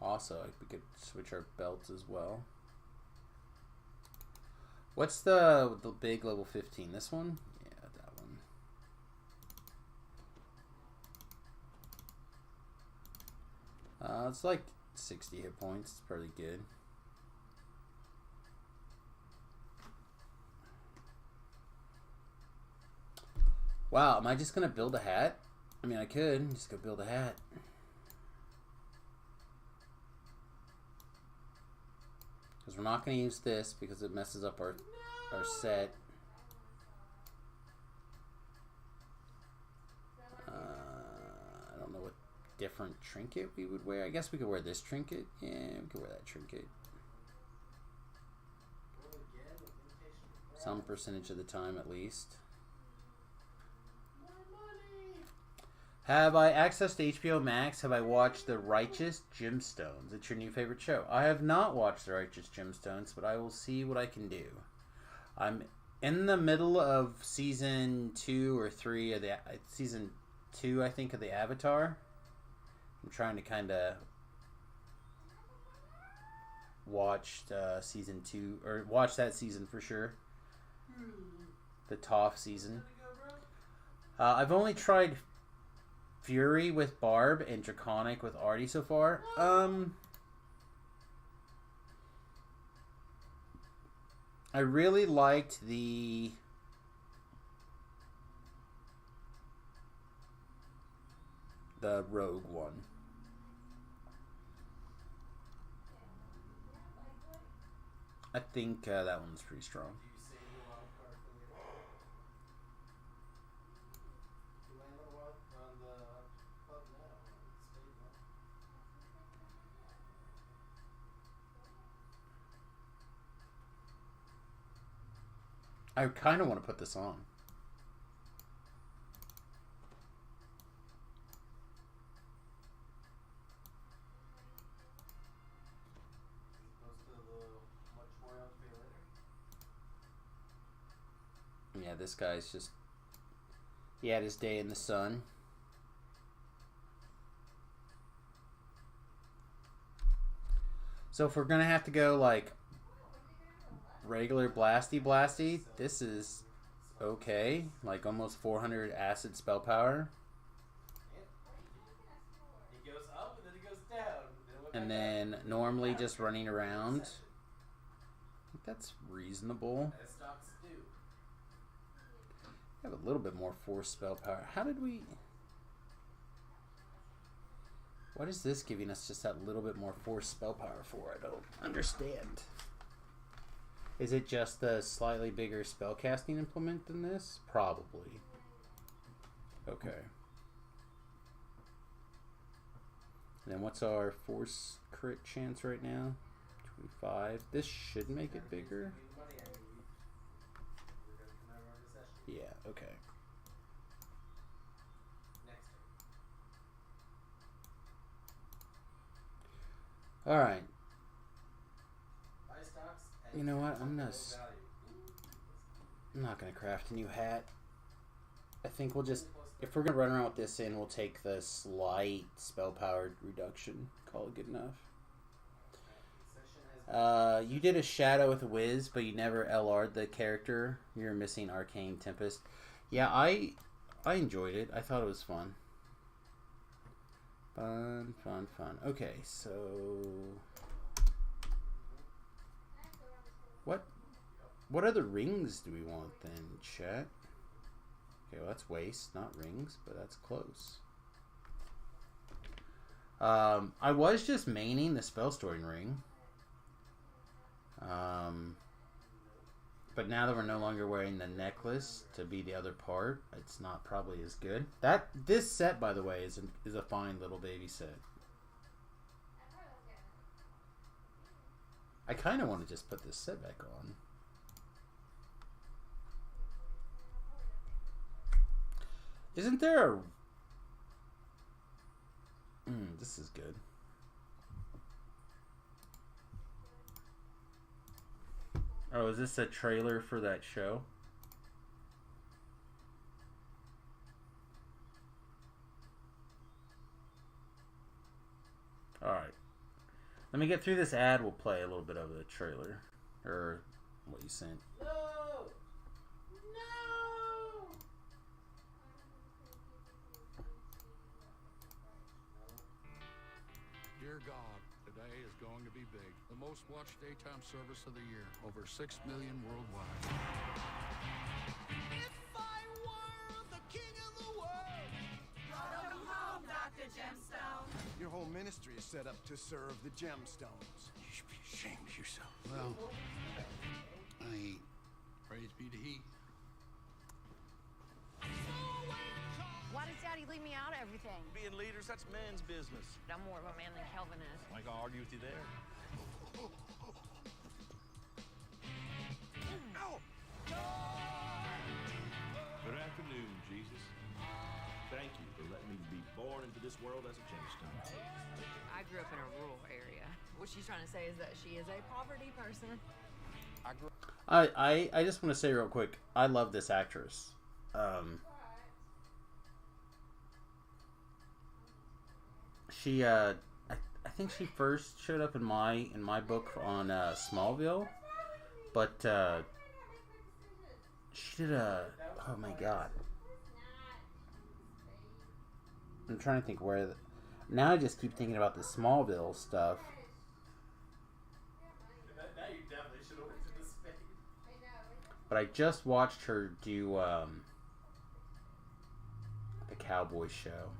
Also, we could switch our belts as well. What's the big level 15? This one? Yeah, that one. It's like 60 hit points. It's pretty good. Wow, am I just gonna build a hat? I mean, I could just go build a hat. Because we're not gonna use this because it messes up our set. I don't know what different trinket we would wear. I guess we could wear this trinket. Yeah, we could wear that trinket. Roll again with invitation to Some percentage of the time at least. More money! Have I accessed HBO Max? Have I watched The Righteous Gemstones? It's your new favorite show. I have not watched The Righteous Gemstones, but I will see what I can do. I'm in the middle of season 2 or 3 of the season 2, I think, of the Avatar. I'm trying to kind of watch season 2 or watch that season for sure. The Toph season. I've only tried Fury with Barb and Draconic with Artie so far. I really liked the Rogue one. I think that one's pretty strong. Do you save your wild card for later? You land on the wild on the pub now. Spade now. I kind of want to put this on. As opposed to the much more on to pay later. Yeah, this guy's just... He had his day in the sun. So if we're going to have to go, like, regular blasty, this is okay. Like, almost 400 acid spell power. It goes up and then it goes down. And then normally just running around. I think that's reasonable. As stocks do. I have a little bit more force spell power. How did we... What is this giving us just that little bit more force spell power for? I don't understand. Is it just the slightly bigger spellcasting implement than this? Probably. Okay. And then what's our force crit chance right now? 25. This should make it bigger. Money I need. We're gonna come out of our recession. Yeah, okay. Next turn. Alright. Buy stocks. You know what? I'm no not... value. I'm not going to craft a new hat. I think we'll just... If we're going to run around with this in, we'll take the slight spell power reduction. Call it good enough. Recession has You did a Shadow with a Wiz, but you never LR'd the character. You're missing Arcane Tempest. Yeah, I enjoyed it. I thought it was fun. Fun. Okay, so... What? What other rings do we want then, chat? Okay, well that's waist, not rings, but that's close. I was just maining the Spellstoring ring. But now that we're no longer wearing the necklace to be the other part, it's not probably as good. This set, by the way, is a fine little baby set. I kind of want to just put this set back on. Isn't there a... this is good. Oh, is this a trailer for that show? Alright. Let me get through this ad. We'll play a little bit of the trailer. Or what you sent. No! No! Dear God, today is going to be big. The most watched daytime service of the year. Over 6 million worldwide. If I were the king of the world. Welcome home, Dr. Gemstone. Your whole ministry is set up to serve the gemstones. You should be ashamed of yourself. Well, I ain't. Praise be to He. Why does Daddy leave me out of everything? Being leaders, that's men's business. I'm more of a man than Kelvin is. I ain't gonna argue with you there. Good afternoon, Jesus. Thank you for letting me be born into this world as a gemstone. I grew up in a rural area. What she's trying to say is that she is a poverty person. I just want to say real quick, I love this actress. She I think she first showed up in my book on Smallville, but she did oh my god, I'm trying to think where now I just keep thinking about the Smallville stuff. Now you definitely should have went to the space. But I just watched her do the Cowboy Show.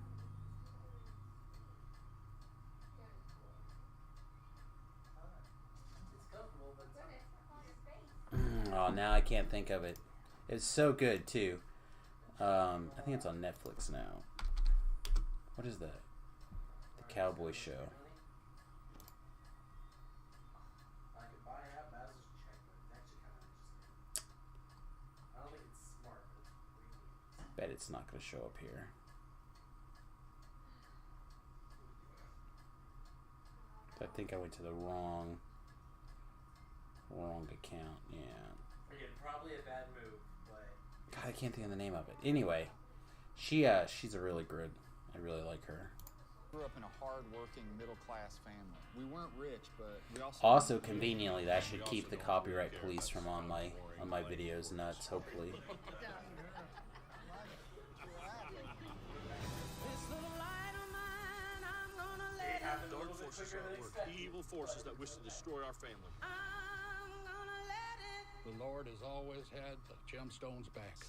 Oh, now I can't think of it. It's so good too. I think it's on Netflix now. What is that? The Cowboy Show. I could buy out Basil's check, but it's actually kind of interesting. I don't think it's smart, but it's freaky. Bet it's not going to show up here. I think I went to the wrong account. Yeah. Again, probably a bad move, but God, I can't think of the name of it. Anyway, she's a really good. I really like her. Grew up in a hard-working, middle-class family. We weren't rich, but we Also, conveniently, that should keep the copyright police from on my videos nuts. Hopefully. Dark forces are at work. Evil forces that wish to destroy our family. The Lord has always had the gemstones back.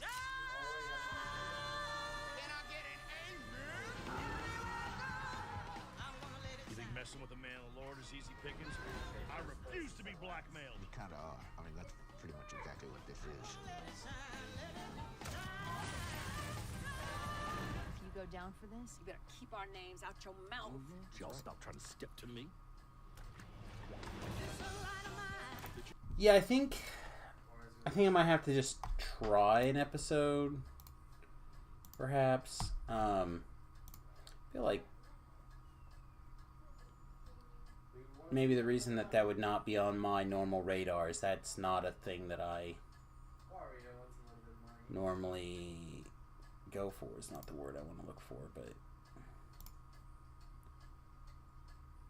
You think messing with a man of the Lord is easy pickings? I refuse to be blackmailed. You kind of are. I mean, that's pretty much exactly what this is. If you go down for this, you better keep our names out your mouth. Y'all stop trying to step to me. Yeah, I think I might have to just try an episode, perhaps. I feel like maybe the reason that would not be on my normal radar is that's not a thing that I normally go for. Is not the word I want to look for, but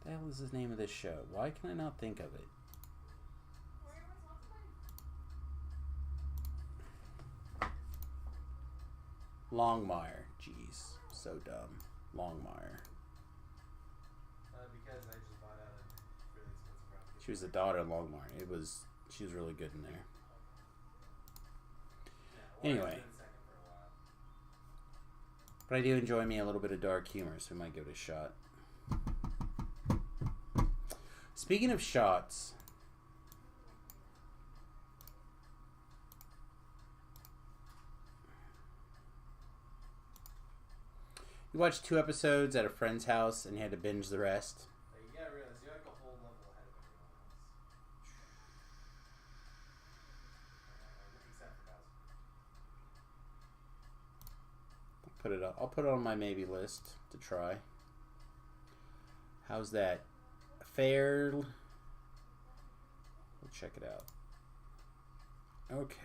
the hell is the name of this show? Why can I not think of it? Longmire. Jeez, so dumb. Longmire. because I just bought out a really expensive property. She was the daughter of Longmire. She was really good in there. Anyway. But I do enjoy me a little bit of dark humor, so we might give it a shot. Speaking of shots, you watched 2 episodes at a friend's house and you had to binge the rest. You gotta realize you're like a whole level ahead of everyone else. Except for Bowser. I'll put it on my maybe list to try. How's that? Fair. We'll check it out. Okay.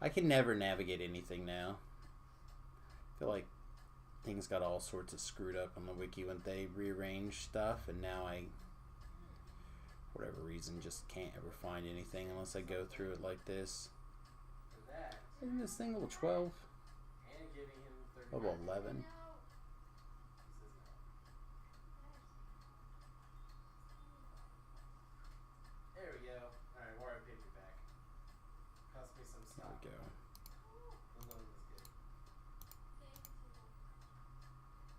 I can never navigate anything now. I feel like things got all sorts of screwed up on the wiki when they rearranged stuff, and now I, for whatever reason, just can't ever find anything unless I go through it like this. For that, Isn't this thing level 12? and giving him 30 Level 11? There we go. Alright, Wario paid me back. Cost me some There stock. we go. The loan was good.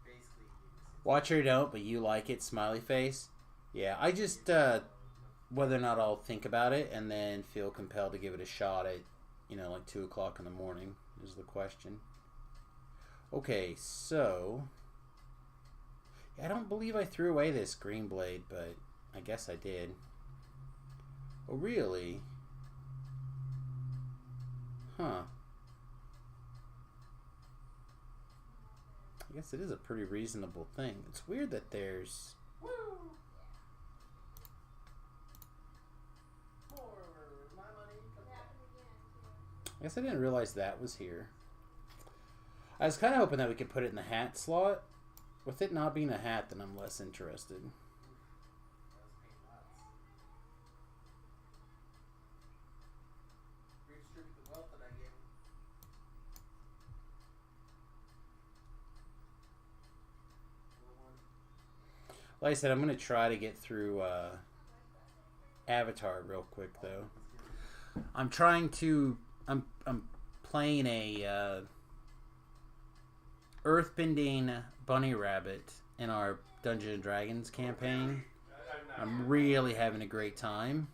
Basically, he was Watch or don't, but you like it, smiley face. Yeah, I just, whether or not I'll think about it and then feel compelled to give it a shot at, like 2 o'clock in the morning is the question. Okay, so, I don't believe I threw away this green blade, but I guess I did. Oh, really? Huh. I guess it is a pretty reasonable thing. It's weird that there's... Woo! More my money. I guess I didn't realize that was here. I was kind of hoping that we could put it in the hat slot. With it not being a hat, then I'm less interested. Redistribute the wealth that I gave him. Like I said, I'm going to try to get through Avatar real quick, though. I'm trying to... I'm playing a Earthbending Bunny Rabbit in our Dungeons & Dragons campaign. I'm really having a great time.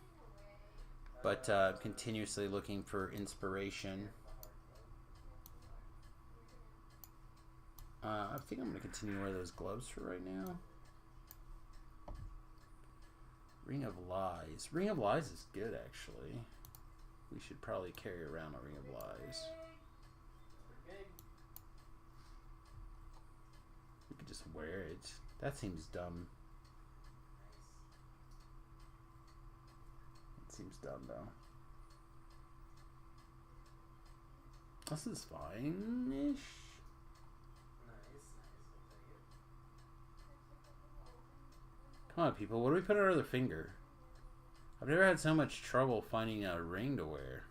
But continuously looking for inspiration. I think I'm going to continue to wear those gloves for right now. Ring of Lies. Ring of Lies is good, actually. We should probably carry around a Ring of Lies. We could just wear it. That seems dumb. It seems dumb, though. This is fine-ish. Come on, people. What do we put on our other finger? I've never had so much trouble finding a ring to wear.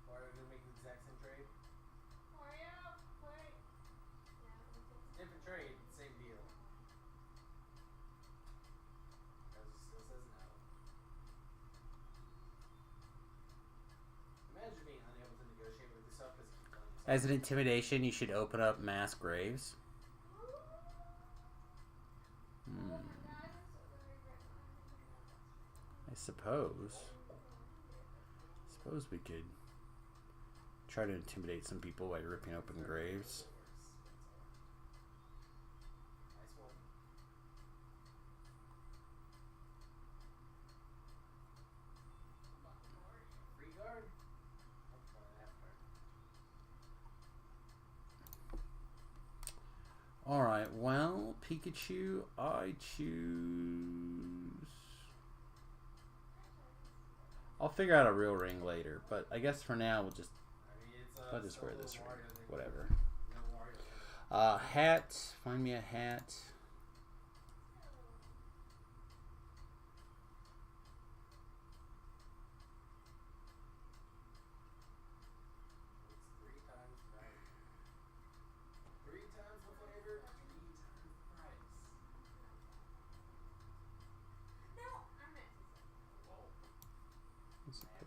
Wario gonna make the exact same trade? Different trade, same deal. Still says no. Imagine being unable to negotiate with yourself because you keep telling yourself. As an intimidation, you should open up mass graves. I suppose we could try to intimidate some people by ripping open graves. Nice one. Free guard? I'll play that part. Alright, well, Pikachu, I choose... I'll figure out a real ring later, but I guess for now we'll just... I'll just wear this ring. Whatever. Hat. Find me a hat.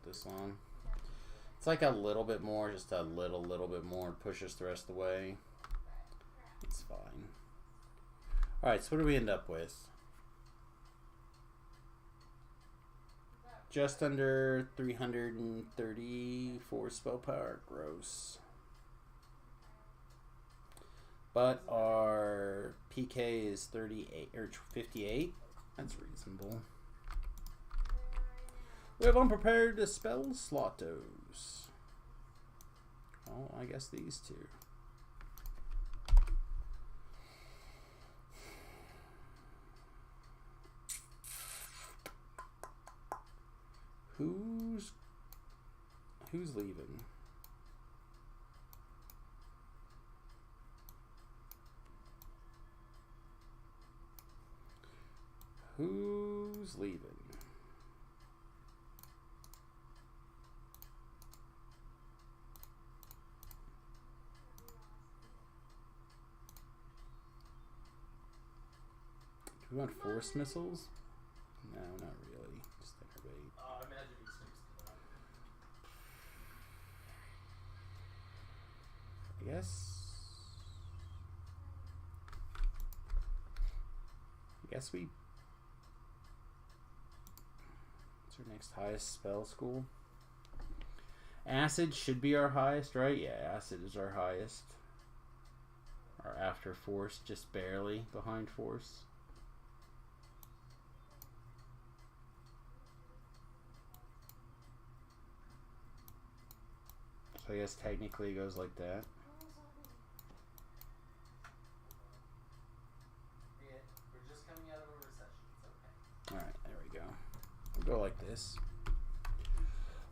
this long. It's like a little bit more, just a little bit more. Push us the rest of the way. It's fine. Alright, so what do we end up with? Just under 334 spell power. Gross. But our PK is 38 or 58. That's reasonable. We have unprepared spell slottos. Oh, I guess these two. Who's leaving? Who's leaving? Do we want force missiles? No, not really. Just innervate. I imagine he sticks to that. I guess we. What's our next highest spell school? Acid should be our highest, right? Yeah, acid is our highest. Or after force, just barely behind force. So I guess technically it goes like that. Yeah, we're just coming out of a recession. It's okay. Alright, there we go. We'll go like this.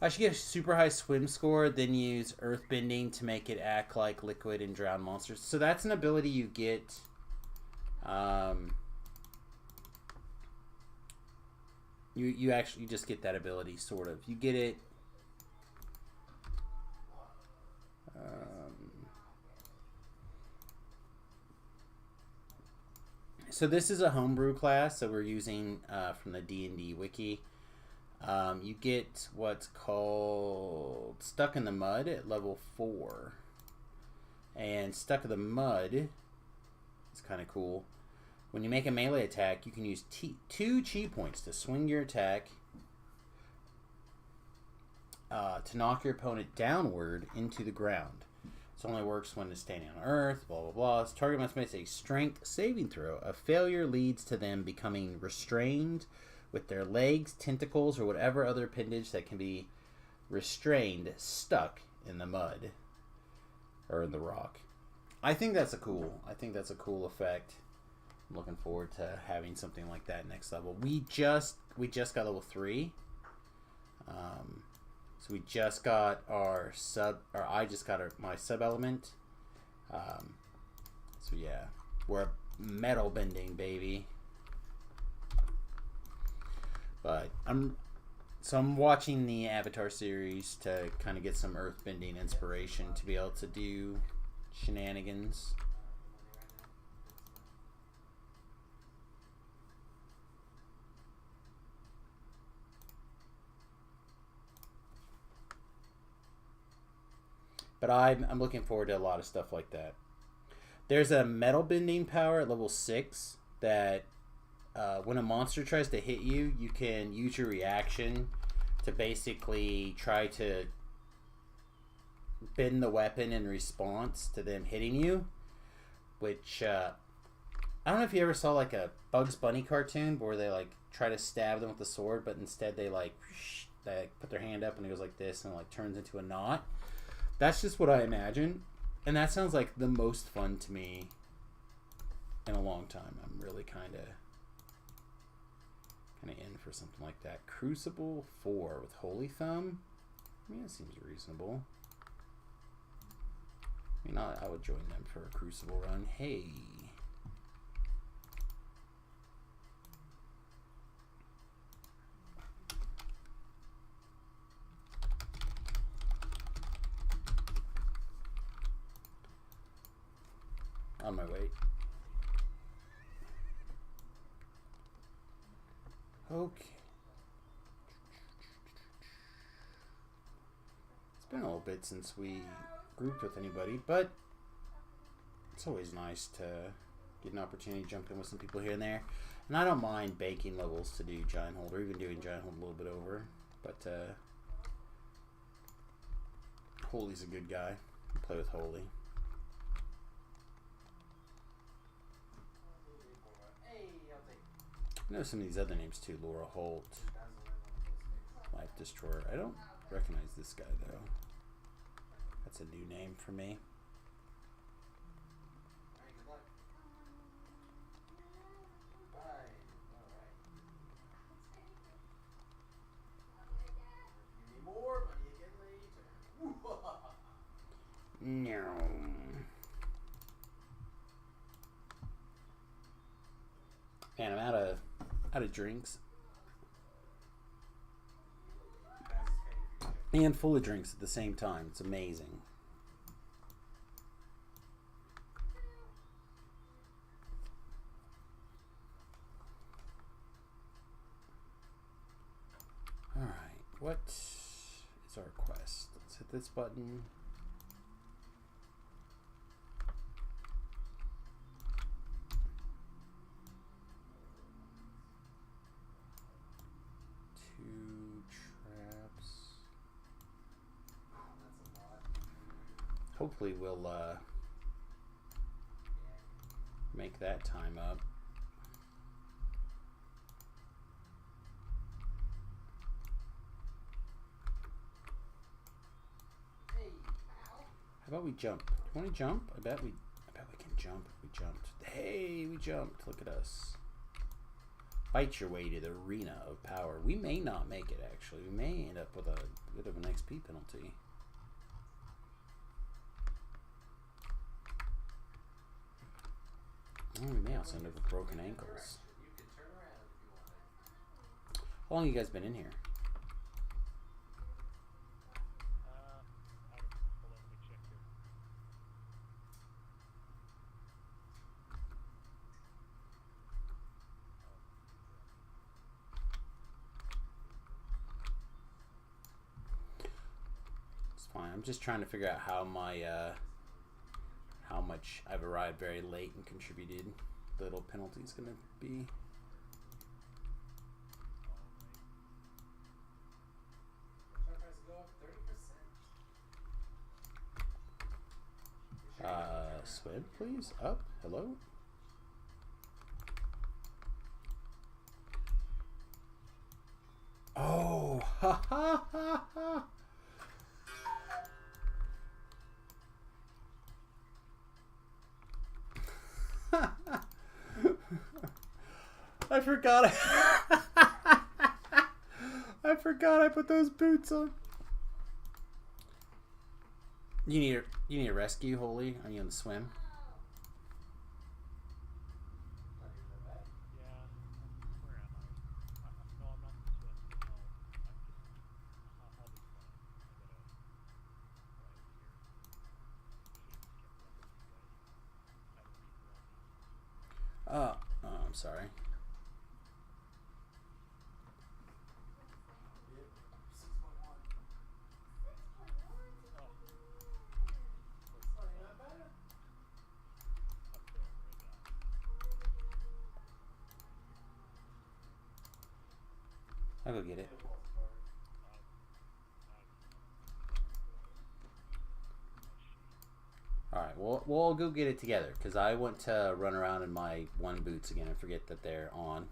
I should get a super high swim score, then use earthbending to make it act like liquid and drown monsters. So that's an ability you get. You actually just get that ability, sort of. You get it. So this is a homebrew class, so we're using from the D&D wiki. You get what's called Stuck in the Mud at level 4. And Stuck in the Mud is kind of cool. When you make a melee attack, you can use 2 chi points to swing your attack to knock your opponent downward into the ground. This only works when it's standing on Earth, blah, blah, blah. This target must make a strength saving throw. A failure leads to them becoming restrained with their legs, tentacles, or whatever other appendage that can be restrained stuck in the mud or in the rock. I think that's a cool effect. I'm looking forward to having something like that next level. We just got level 3. So we just got our sub, or I just got my sub element. So yeah, we're metal bending, baby. But I'm watching the Avatar series to kind of get some earth bending inspiration to be able to do shenanigans. But I'm looking forward to a lot of stuff like that. There's a metal bending power at level 6 that when a monster tries to hit you, you can use your reaction to basically try to bend the weapon in response to them hitting you. Which, I don't know if you ever saw like a Bugs Bunny cartoon where they like try to stab them with the sword, but instead they put their hand up and it goes like this and it like turns into a knot. That's just what I imagine. And that sounds like the most fun to me in a long time. I'm really kind of in for something like that. Crucible 4 with Holy Thumb. I mean, that seems reasonable. I mean, I would join them for a Crucible run. Hey. On my way. Okay. It's been a little bit since we grouped with anybody, but it's always nice to get an opportunity to jump in with some people here and there. And I don't mind baking levels to do Giant Hold, or even doing Giant Hold a little bit over. But Holy's a good guy. I play with Holy. I know some of these other names too. Laura Holt, Life Destroyer. I don't recognize this guy though. That's a new name for me. No. Man, I'm out of drinks. And full of drinks at the same time. It's amazing. Alright, what is our quest? Let's hit this button. Hopefully we'll make that time up. How about we jump? You want to jump? I bet we can jump if we jumped. Hey, we jumped. Look at us. Fight your way to the arena of power. We may not make it, actually. We may end up with a bit of an XP penalty. Oh, we may also end up with broken ankles. How long have you guys been in here? It's fine. I'm just trying to figure out how my how much I've arrived very late and contributed. The little penalty is going to be. Swim, please. Up. Hello. Oh, ha ha ha ha. I forgot. I forgot I put those boots on. You need a rescue, Holy? Are you on the swim? Oh, I'm sorry. I'll go get it. Alright, we'll go get it together, because I want to run around in my one boots again and forget that they're on.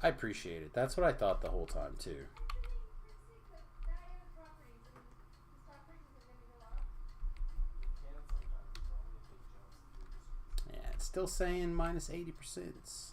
I appreciate it. That's what I thought the whole time, too. Yeah, it's still saying minus 80%.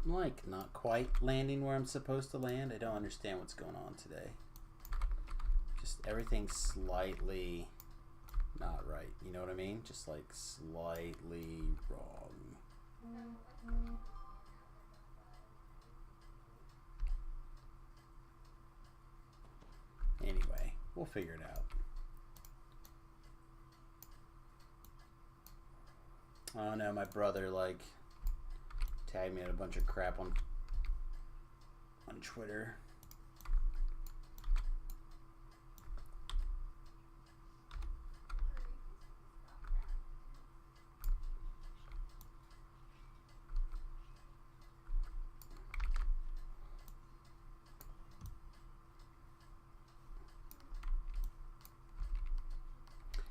I'm like not quite landing where I'm supposed to land. I don't understand what's going on today. Just everything's slightly not right. You know what I mean? Just like slightly wrong. Anyway, we'll figure it out. Oh no, my brother like tagged me in a bunch of crap on Twitter.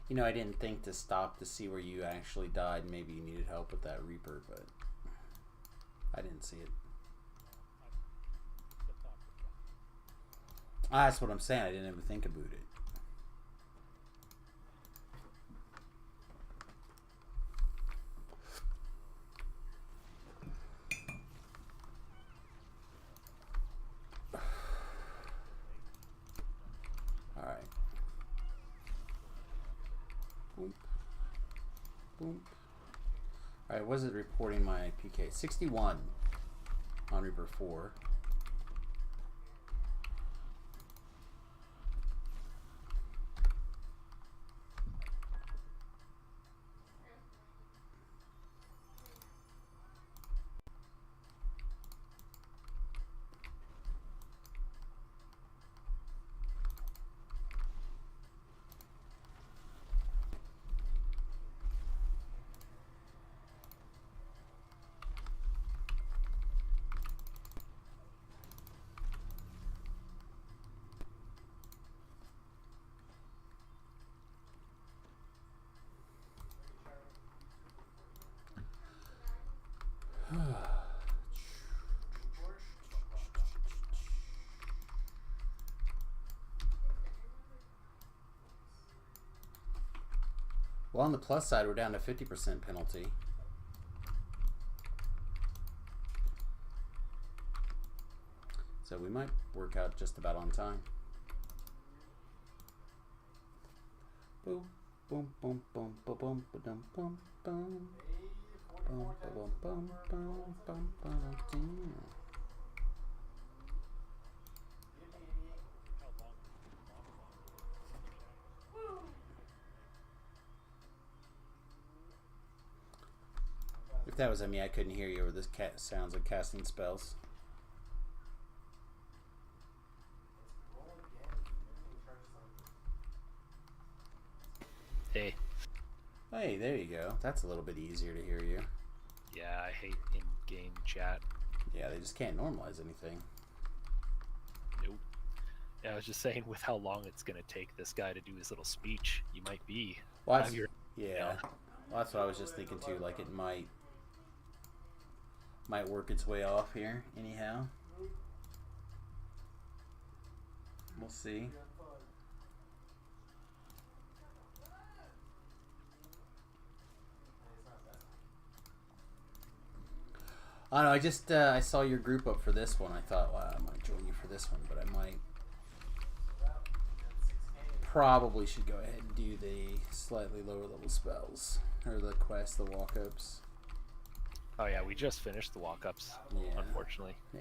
You know, I didn't think to stop to see where you actually died. Maybe you needed help with that Reaper, but I didn't see it. Ah, that's what I'm saying. I didn't even think about it. Alright. Boom. Boom. Alright, was it reporting my PK? 61 on Reaper 4. Well, on the plus side, we're down to 50% penalty. So we might work out just about on time. Boom, boom, boom, boom, boom, boom, boom, boom, boom. Boom, boom, boom, boom, boom, boom. If that was me, I couldn't hear you, or this cat sounds like casting spells. Hey. Hey, there you go. That's a little bit easier to hear you. Yeah, I hate in-game chat. Yeah, they just can't normalize anything. Nope. Yeah, I was just saying, with how long it's going to take this guy to do his little speech, you might be. Well, yeah. Well, that's what I was just thinking too. Like it might work its way off here. Anyhow, we'll see. I don't know. I just I saw your group up for this one. I thought, wow, I might join you for this one, but I might probably should go ahead and do the slightly lower level spells or the quest, the walk-ups. Oh yeah, we just finished the walk-ups. Yeah. Unfortunately. Yeah.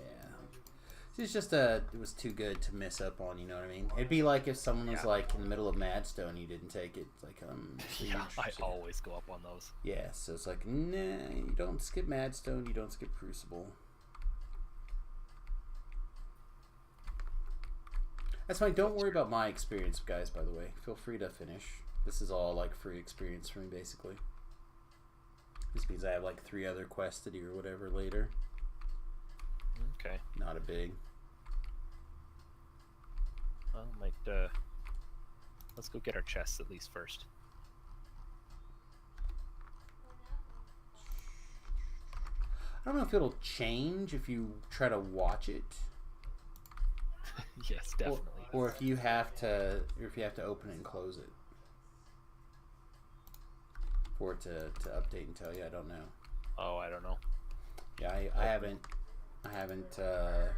It's just it was too good to miss up on. You know what I mean? It'd be like if someone was like in the middle of Madstone, and you didn't take it. It's like yeah, I always go up on those. Yeah, so it's like, nah, you don't skip Madstone, you don't skip Crucible. That's fine. Don't worry about my experience, guys. By the way, feel free to finish. This is all like free experience for me, basically. This means I have like 3 other quests to do or whatever later. Okay. Not a big. Well, let's go get our chests at least first. I don't know if it'll change if you try to watch it. Yes, definitely. Or if you have to, open it and close it for it to update and tell you. I don't know. Oh, I don't know. Yeah, I haven't. I haven't. I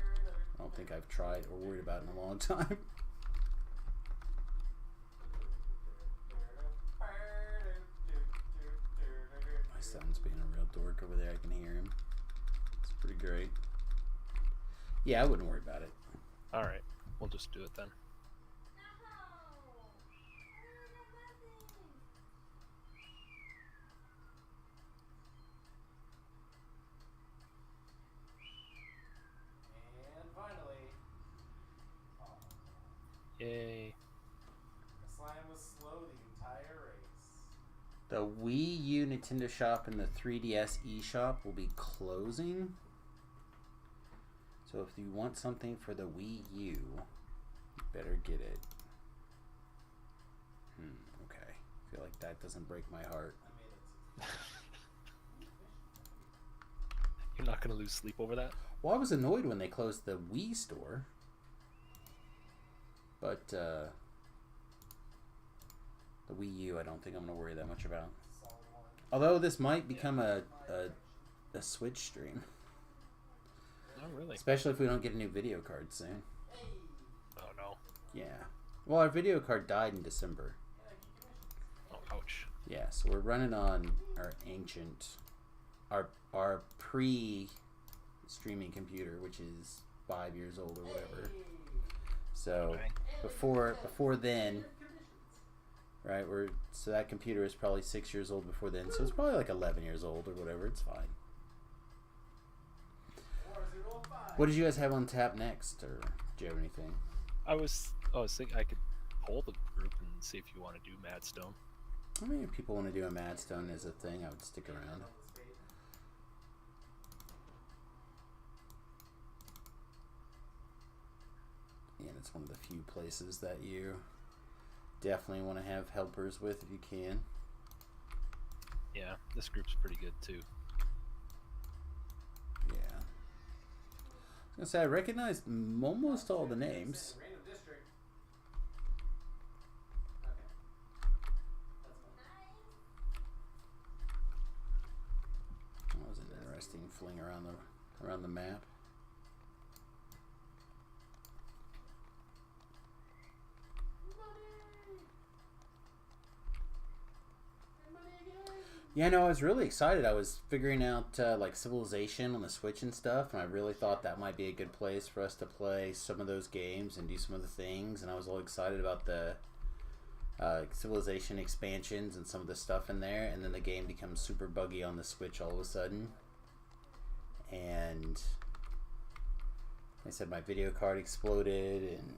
don't think I've tried or worried about it in a long time. My son's being a real dork over there. I can hear him. It's pretty great. Yeah, I wouldn't worry about it. All right, we'll just do it then. And finally, Yay. the slime was slow the entire race. The Wii U Nintendo Shop and the 3DS eShop will be closing. So if you want something for the Wii U, you better get it. Okay. I feel like that doesn't break my heart. You're not going to lose sleep over that? Well, I was annoyed when they closed the Wii store. But, the Wii U, I don't think I'm going to worry that much about. Although this might become a Switch stream. Oh, really? Especially if we don't get a new video card soon. Oh, no. Yeah. Well, our video card died in December. Oh, ouch. Yeah, so we're running on our ancient, our pre-streaming computer, which is 5 years old or whatever. So before then, right? So that computer is probably 6 years old before then. So it's probably like 11 years old or whatever. It's fine. What did you guys have on tap next, or do you have anything? I was thinking I could poll the group and see if you want to do Madstone. I mean, if people want to do a Madstone as a thing, I would stick around. And it's one of the few places that you definitely want to have helpers with if you can. Yeah, this group's pretty good too. Yeah. I was gonna say, I recognized almost all the names. That was an interesting fling around the map. Yeah, no, I was really excited. I was figuring out like Civilization on the Switch and stuff, and I really thought that might be a good place for us to play some of those games and do some of the things. And I was all excited about the Civilization expansions and some of the stuff in there. And then the game becomes super buggy on the Switch all of a sudden. And like I said, my video card exploded, and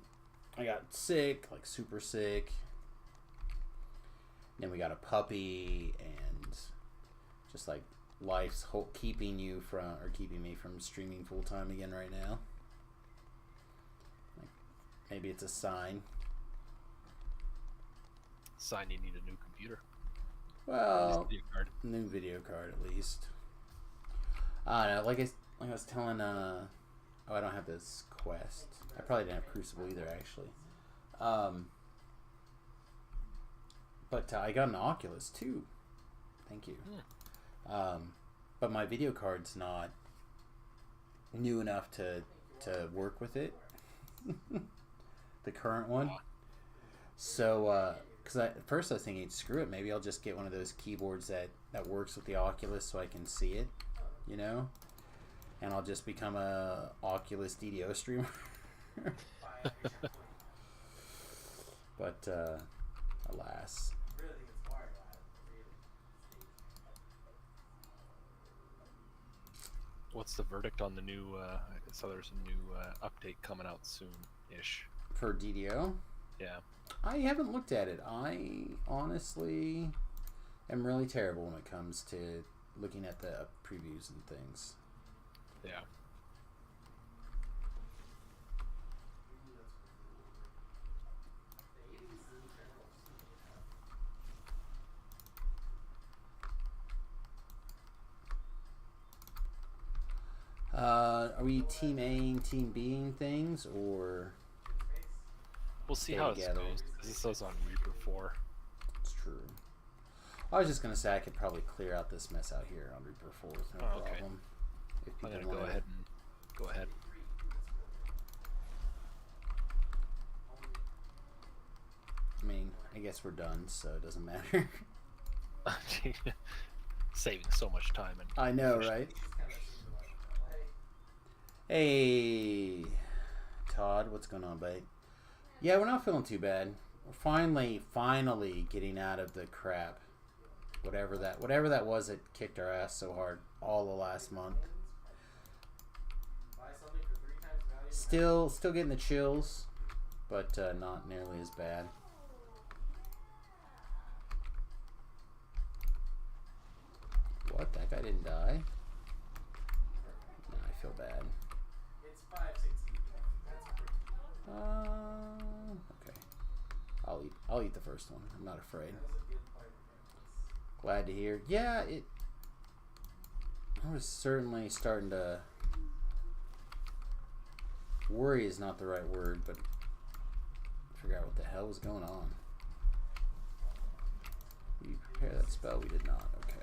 I got sick, like super sick. And then we got a puppy, and just like life's keeping me from streaming full time again right now. Like, maybe it's a sign. Sign you need a new computer. Well, new video card at least. I don't know, like I was telling, oh, I don't have this Quest. I probably didn't have Crucible either, actually. But I got an Oculus too. Thank you. But my video card's not new enough to work with it. The current one. So, because at first I was thinking, screw it, maybe I'll just get one of those keyboards that works with the Oculus so I can see it, you know? And I'll just become a Oculus DDO streamer. But, alas. What's the verdict on the new, so there's a new update coming out soon-ish. For DDO? Yeah. I haven't looked at it. I honestly am really terrible when it comes to looking at the previews and things. Yeah. Are we team A-ing, team B-ing things, or we'll see how it goes, because this goes on Reaper 4. It's true. I was just going to say I could probably clear out this mess out here on Reaper 4 with no problem. If I'm people going to go ahead and go ahead. I mean, I guess we're done, so it doesn't matter. Saving so much time. And I know, right? Hey, Todd, what's going on, babe? Yeah, we're not feeling too bad. We're finally getting out of the crap. Whatever that was that kicked our ass so hard all the last month. Still getting the chills, but not nearly as bad. What? That guy didn't die? No, I feel bad. It's 560. Okay. I'll eat the first one. I'm not afraid. Glad to hear. Yeah, I was certainly starting to worry is not the right word, but figure out what the hell was going on. We prepare that spell? We did not. Okay.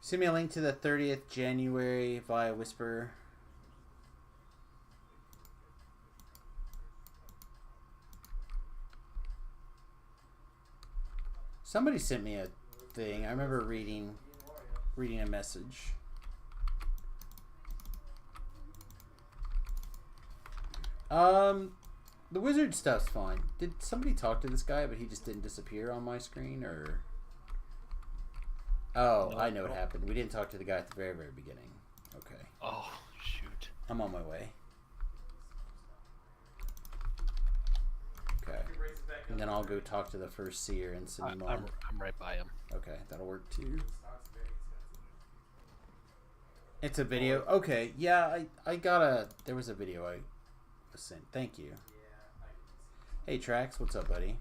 Send me a link to the 30th January via Whisper. Somebody sent me a thing. I remember reading a message. The wizard stuff's fine. Did somebody talk to this guy, but he just didn't disappear on my screen, or? Oh, I know what happened. We didn't talk to the guy at the very, very beginning. Okay. Oh, shoot. I'm on my way. Okay. And then I'll go talk to the first seer and send him on. I'm right by him. Okay, that'll work too. It's a video? Okay, yeah, I got there was a video I was sent. Thank you. Hey, Trax, what's up, buddy?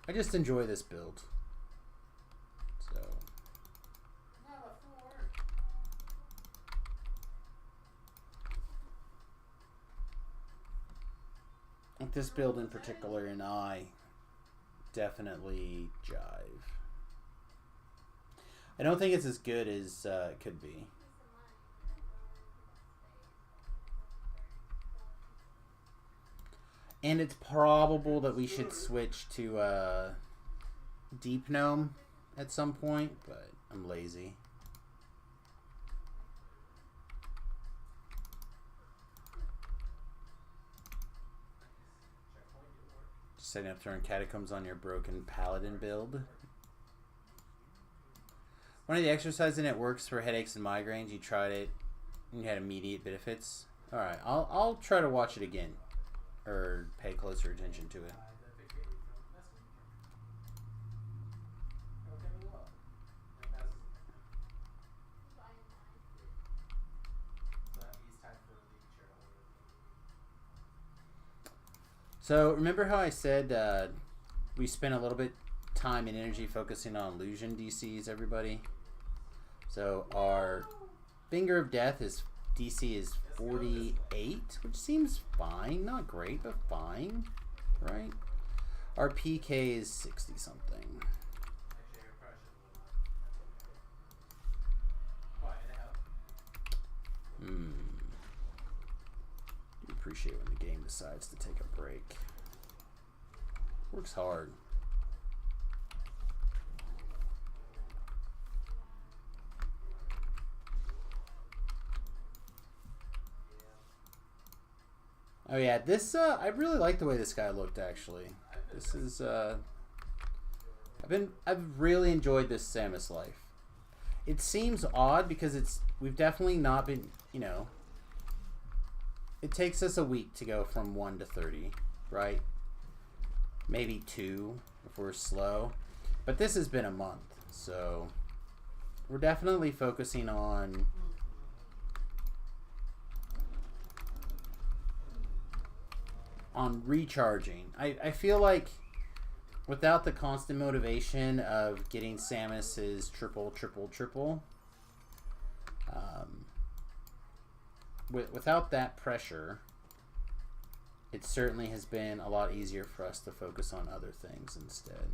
I just enjoy this build. So. Like this build in particular, and I definitely jive. I don't think it's as good as it could be. And it's probable that we should switch to Deep Gnome at some point, but I'm lazy. Just setting up to run Catacombs on your broken Paladin build. One of the exercises in it works for headaches and migraines. You tried it and you had immediate benefits. Alright, I'll try to watch it again. Or pay closer attention to it. So remember how I said we spent a little bit time and energy focusing on illusion DCs, everybody? So our Finger of Death is DC is 48, which seems fine. Not great, but fine, right? Our PK is 60 something. Do appreciate when the game decides to take a break. Works hard. Oh yeah, this I really like the way this guy looked actually. This is I've really enjoyed this Samus life. It seems odd because we've definitely not been, you know, it takes us a week to go from 1 to 30, right? Maybe 2 if we're slow. But this has been a month, so we're definitely focusing on recharging. I feel like without the constant motivation of getting Samus's triple, without that pressure, it certainly has been a lot easier for us to focus on other things instead.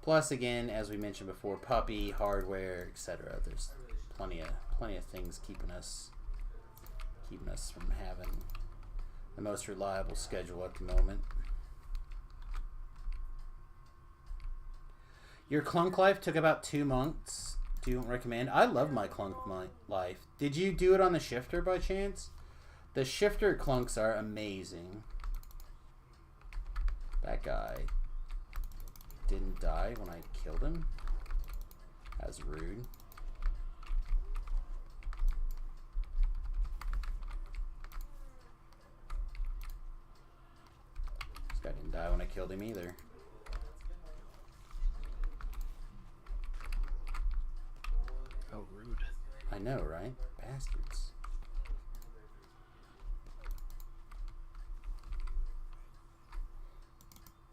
Plus, again, as we mentioned before, puppy, hardware, etc. There's plenty of things keeping us from having the most reliable schedule at the moment. Your Clunk life took about 2 months. Do you recommend? I love my Clunk life. Did you do it on the shifter by chance? The shifter Clunks are amazing. That guy didn't die when I killed him. That's rude. This guy didn't die when I killed him either. Oh, rude. I know, right? Bastards.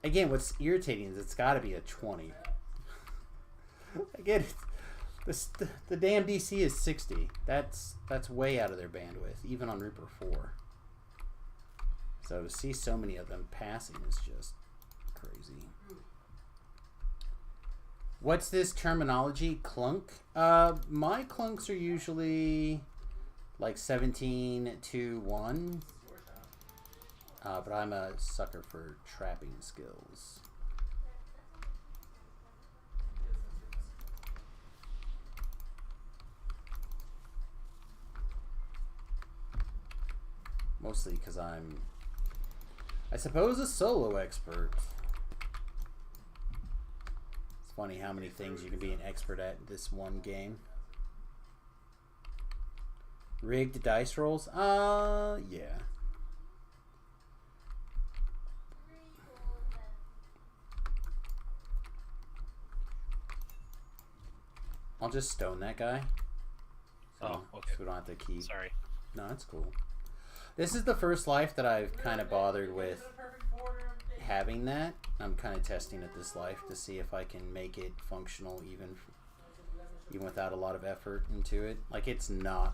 Again, what's irritating is it's got to be a 20. Again, the damn DC is 60. That's way out of their bandwidth, even on Reaper 4. So to see so many of them passing is just crazy. What's this terminology? Clunk? My clunks are usually like 17 to 1. But I'm a sucker for trapping skills. Mostly because I'm, I suppose, a solo expert. It's funny how many things you can be an expert at in this one game. Rigged dice rolls? Yeah. I'll just stone that guy. Oh, okay. So we don't have to keep. Sorry. No, it's cool. This is the first life that I've kind of bothered with having that. I'm kind of testing at this life to see if I can make it functional even without a lot of effort into it. Like, it's not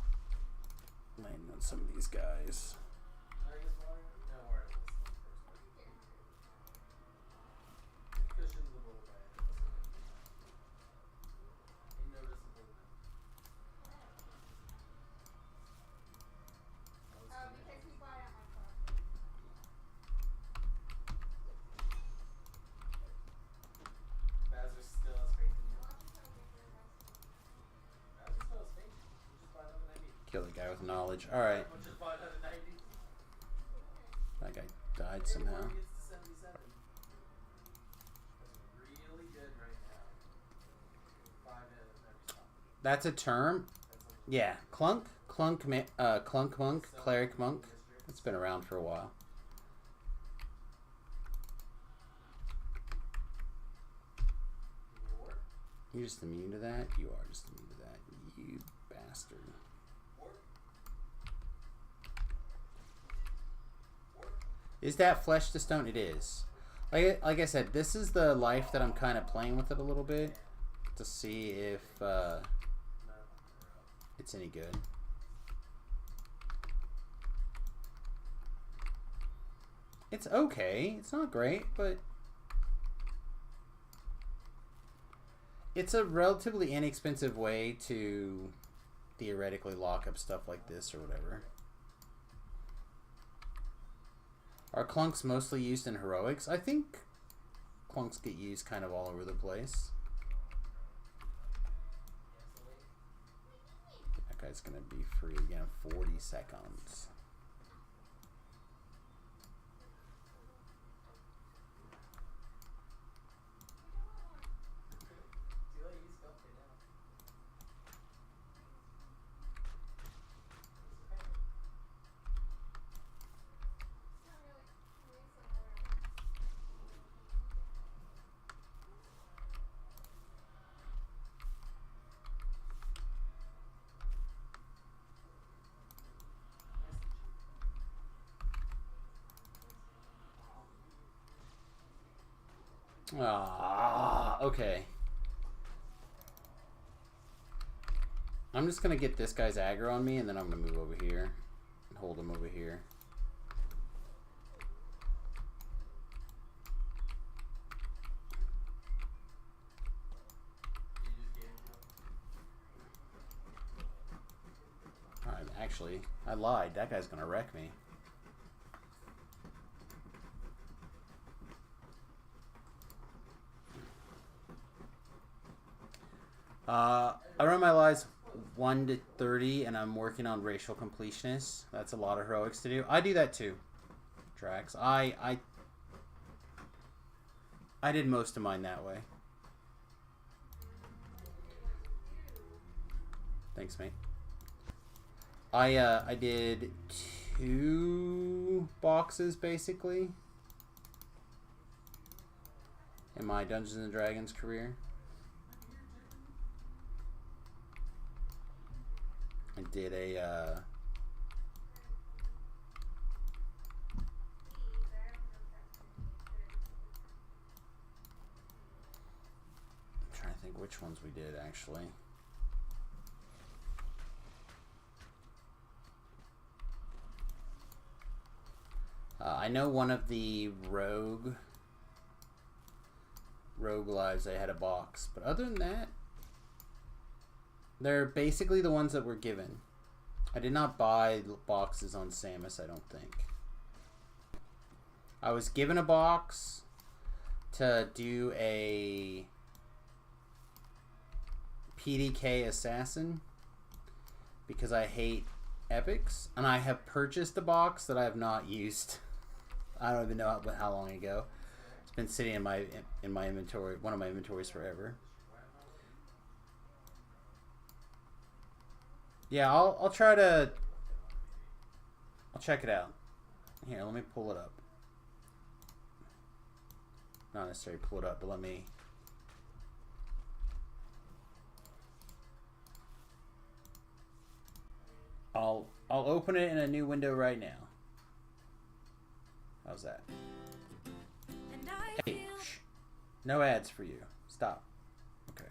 landing on some of these guys. Kill the guy with knowledge. Alright. That guy died somehow. That's a term? Yeah. Clunk monk, cleric monk. It's been around for a while. You're just immune to that? You are just immune to that. You bastard. Is that flesh to stone? It is. Like I said, this is the life that I'm kind of playing with it a little bit to see if it's any good. It's okay. It's not great, but it's a relatively inexpensive way to theoretically lock up stuff like this or whatever. Are clunks mostly used in heroics? I think clunks get used kind of all over the place. That guy's going to be free again in 40 seconds. Ah, okay. I'm just gonna get this guy's aggro on me, and then I'm gonna move over here and hold him over here. Alright, actually, I lied. That guy's gonna wreck me. I run my lives 1 to 30, and I'm working on racial completionist. That's a lot of heroics to do. I do that too, Drax. I did most of mine that way. Thanks, mate. I did 2 boxes basically in my Dungeons and Dragons career. I did a I'm trying to think which ones we did actually. I know one of the rogue lives I had a box, but other than that, they're basically the ones that were given. I did not buy boxes on Samus, I don't think. I was given a box to do a PDK assassin because I hate epics, and I have purchased a box that I have not used. I don't even know how long ago. It's been sitting in my inventory, one of my inventories forever. Yeah, I'll try to. I'll check it out. Here, let me pull it up. Not necessarily pull it up, but let me. I'll open it in a new window right now. How's that? Hey, shh. No ads for you. Stop. Okay.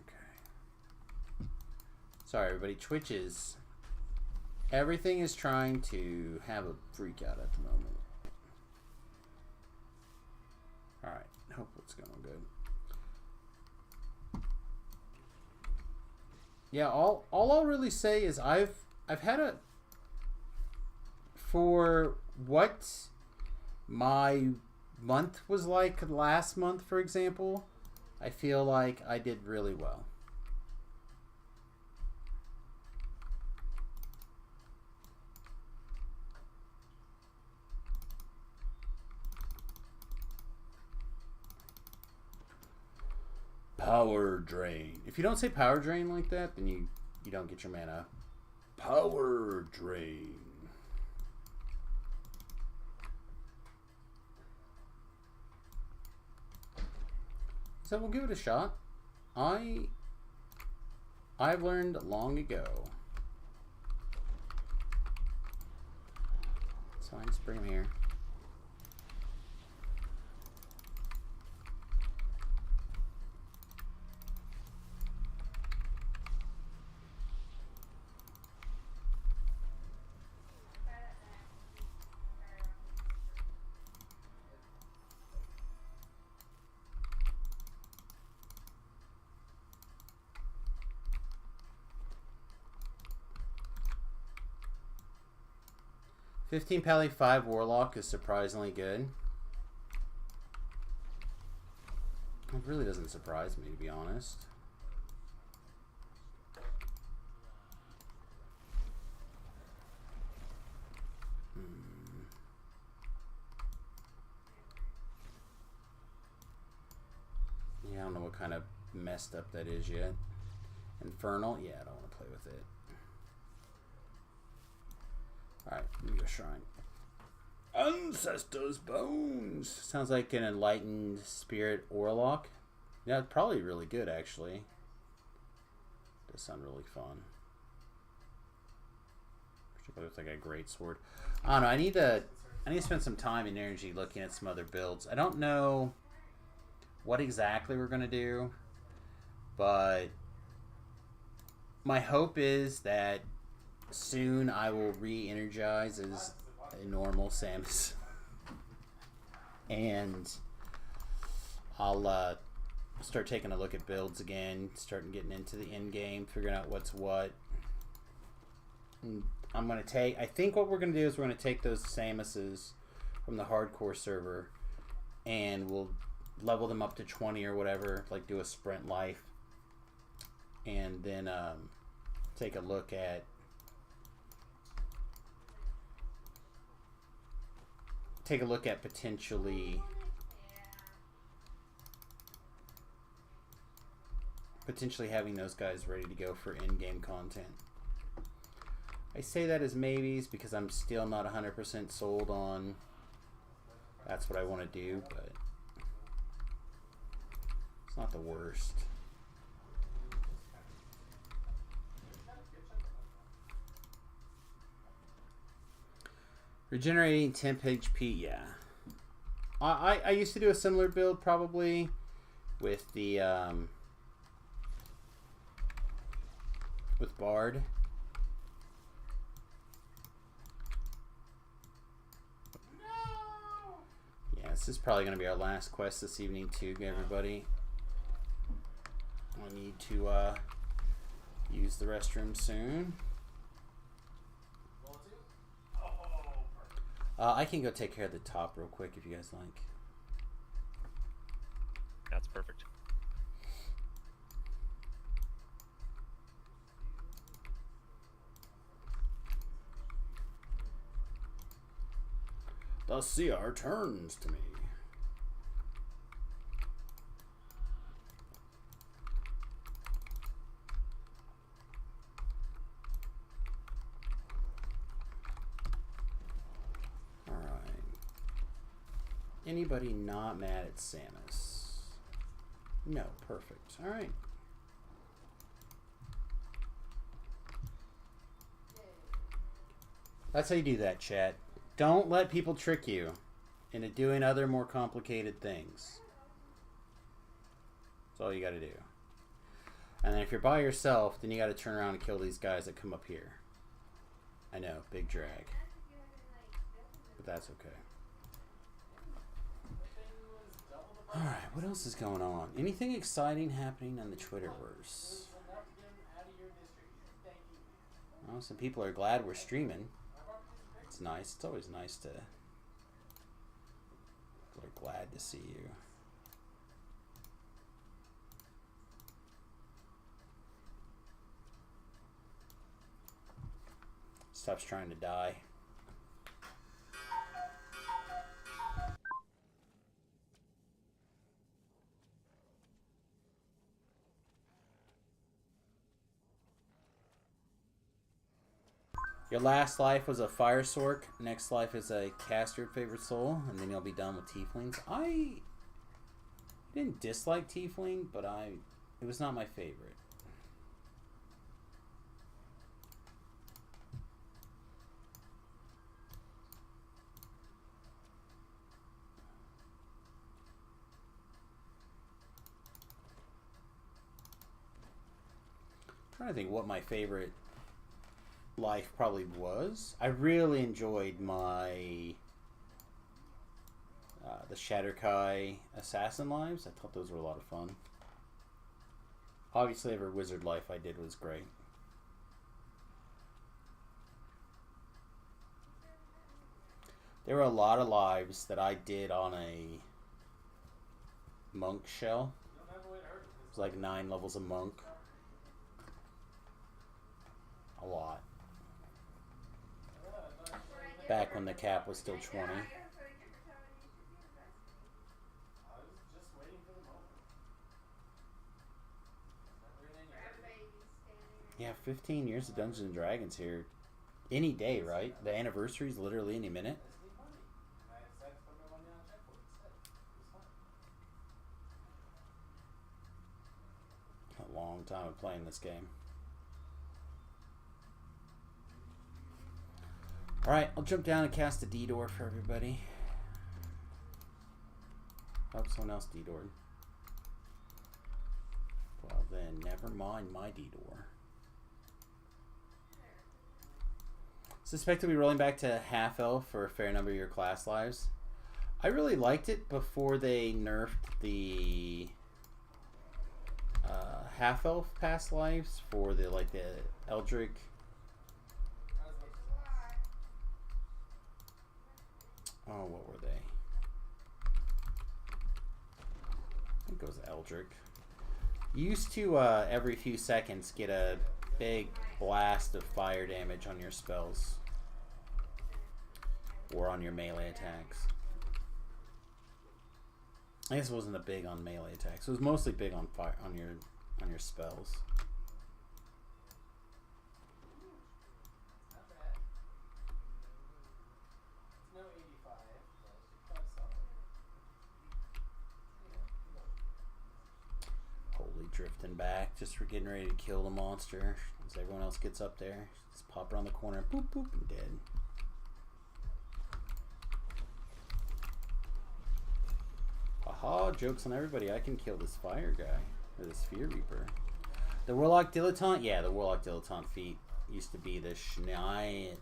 Okay. Sorry, everybody. Twitch is... Everything is trying to have a freak out at the moment. Alright. Hope it's going good. Yeah, all I'll really say is I've had a, for what my month was like last month, for example, I feel like I did really well. Power drain. If you don't say power drain like that, then you don't get your mana. Power drain. So we'll give it a shot. I've learned long ago. It's fine, just bring him here. $15 Pally 5 Warlock is surprisingly good. It really doesn't surprise me, to be honest. Yeah, I don't know what kind of messed up that is yet. Infernal? Yeah, I don't want to play with it. Alright, let me go shrine. Ancestors' Bones! Sounds like an enlightened spirit Warlock. Yeah, probably really good, actually. Does sound really fun. But it's like a great sword. I don't know. I need to spend some time and energy looking at some other builds. I don't know what exactly we're gonna do, but my hope is that soon I will re-energize as a normal Samus, and I'll start taking a look at builds again, starting getting into the end game, figuring out what's what. And I'm gonna take. I think what we're gonna do is we're gonna take those Samuses from the hardcore server, and we'll level them up to 20 or whatever. Like do a sprint life, and then take a look at potentially having those guys ready to go for in-game content. I say that as maybes because I'm still not 100% sold on that's what I want to do, but it's not the worst. Regenerating temp HP, yeah. I used to do a similar build probably with the with Bard. Yeah, this is probably going to be our last quest this evening too, everybody. I need to use the restroom soon. I can go take care of the top real quick if you guys like. That's perfect. The CR turns to me. Anybody not mad at Samus? No, perfect. All right. That's how you do that, chat. Don't let people trick you into doing other more complicated things. That's all you got to do. And then if you're by yourself, then you got to turn around and kill these guys that come up here. I know, big drag. But that's okay. Alright, what else is going on? Anything exciting happening on the Twitterverse? Well, some people are glad we're streaming. It's nice. It's always nice to... People are glad to see you. Stuff's trying to die. Your last life was a Fire Sork. Next life is a Castered Favorite Soul. And then you'll be done with Tieflings. I didn't dislike Tiefling, but it was not my favorite. I'm trying to think what my favorite life probably was. I really enjoyed my the Shatterkai assassin lives. I thought those were a lot of fun. Obviously every wizard life I did was great. There were a lot of lives that I did on a monk shell. It was like 9 levels of monk. A lot. Back when the cap was still 20. Yeah, 15 years of Dungeons and Dragons here. Any day, right? The anniversary is literally any minute. A long time of playing this game. Alright, I'll jump down and cast a D-door for everybody. Oh, someone else D-doored. Well then, never mind my D-door. Suspect we'll be rolling back to half elf for a fair number of your class lives. I really liked it before they nerfed the half elf past lives for the the Eldrick. Oh, what were they? I think it was Eldrick. You used to every few seconds get a big blast of fire damage on your spells or on your melee attacks. I guess it wasn't a big on melee attacks. It was mostly big on fire on your spells. No 85. That's solid. Holy drifting back just for getting ready to kill the monster as everyone else gets up there. Just pop around the corner, boop boop, and dead. Haha, joke's on everybody. I can kill this fire guy. Or this Fear Reaper. The Warlock Dilettante? Yeah, the Warlock Dilettante feat used to be the Schneid.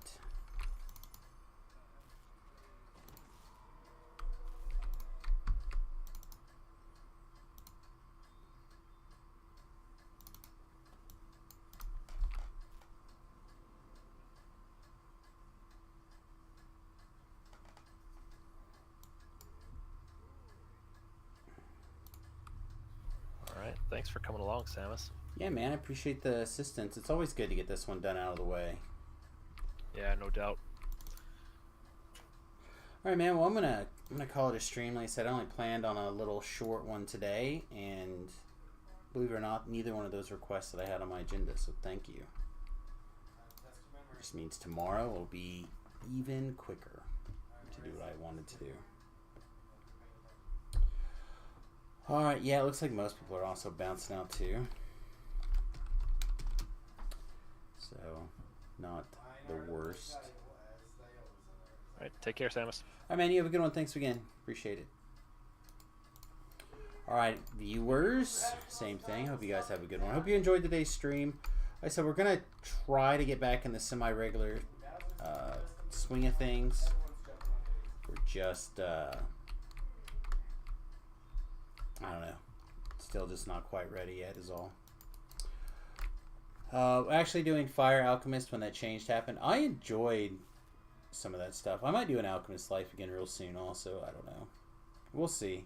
Thanks for coming along, Samus. Yeah, man, I appreciate the assistance. It's always good to get this one done out of the way. Yeah, no doubt. All right, man. Well, I'm gonna call it a stream. Like I said, I only planned on a little short one today, and believe it or not, neither one of those requests that I had on my agenda. So thank you. This means tomorrow will be even quicker to do what I wanted to do. Alright, yeah, it looks like most people are also bouncing out too. So, not the worst. Alright, take care, Samus. Alright, man, you have a good one. Thanks again. Appreciate it. Alright, viewers, same thing. Hope you guys have a good one. Hope you enjoyed today's stream. Like I said, we're going to try to get back in the semi-regular swing of things. We're just... I don't know. Still just not quite ready yet is all. Actually doing Fire Alchemist when that change happened. I enjoyed some of that stuff. I might do an Alchemist Life again real soon also. I don't know. We'll see.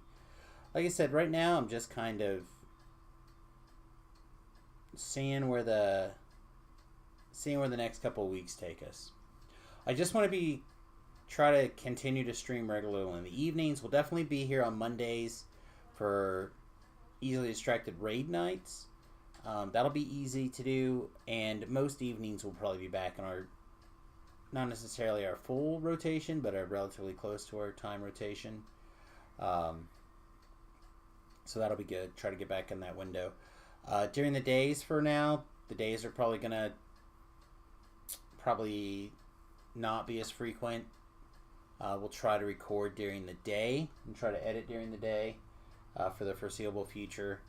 Like I said, right now I'm just kind of seeing where the next couple of weeks take us. I just want to try to continue to stream regularly in the evenings. We'll definitely be here on Mondays for easily distracted raid nights. That'll be easy to do, and most evenings will probably be back in our, not necessarily our full rotation, but are relatively close to our time rotation. So that'll be good. Try to get back in that window. During the days for now, the days are probably gonna not be as frequent. We'll try to record during the day and try to edit during the day. For the foreseeable future,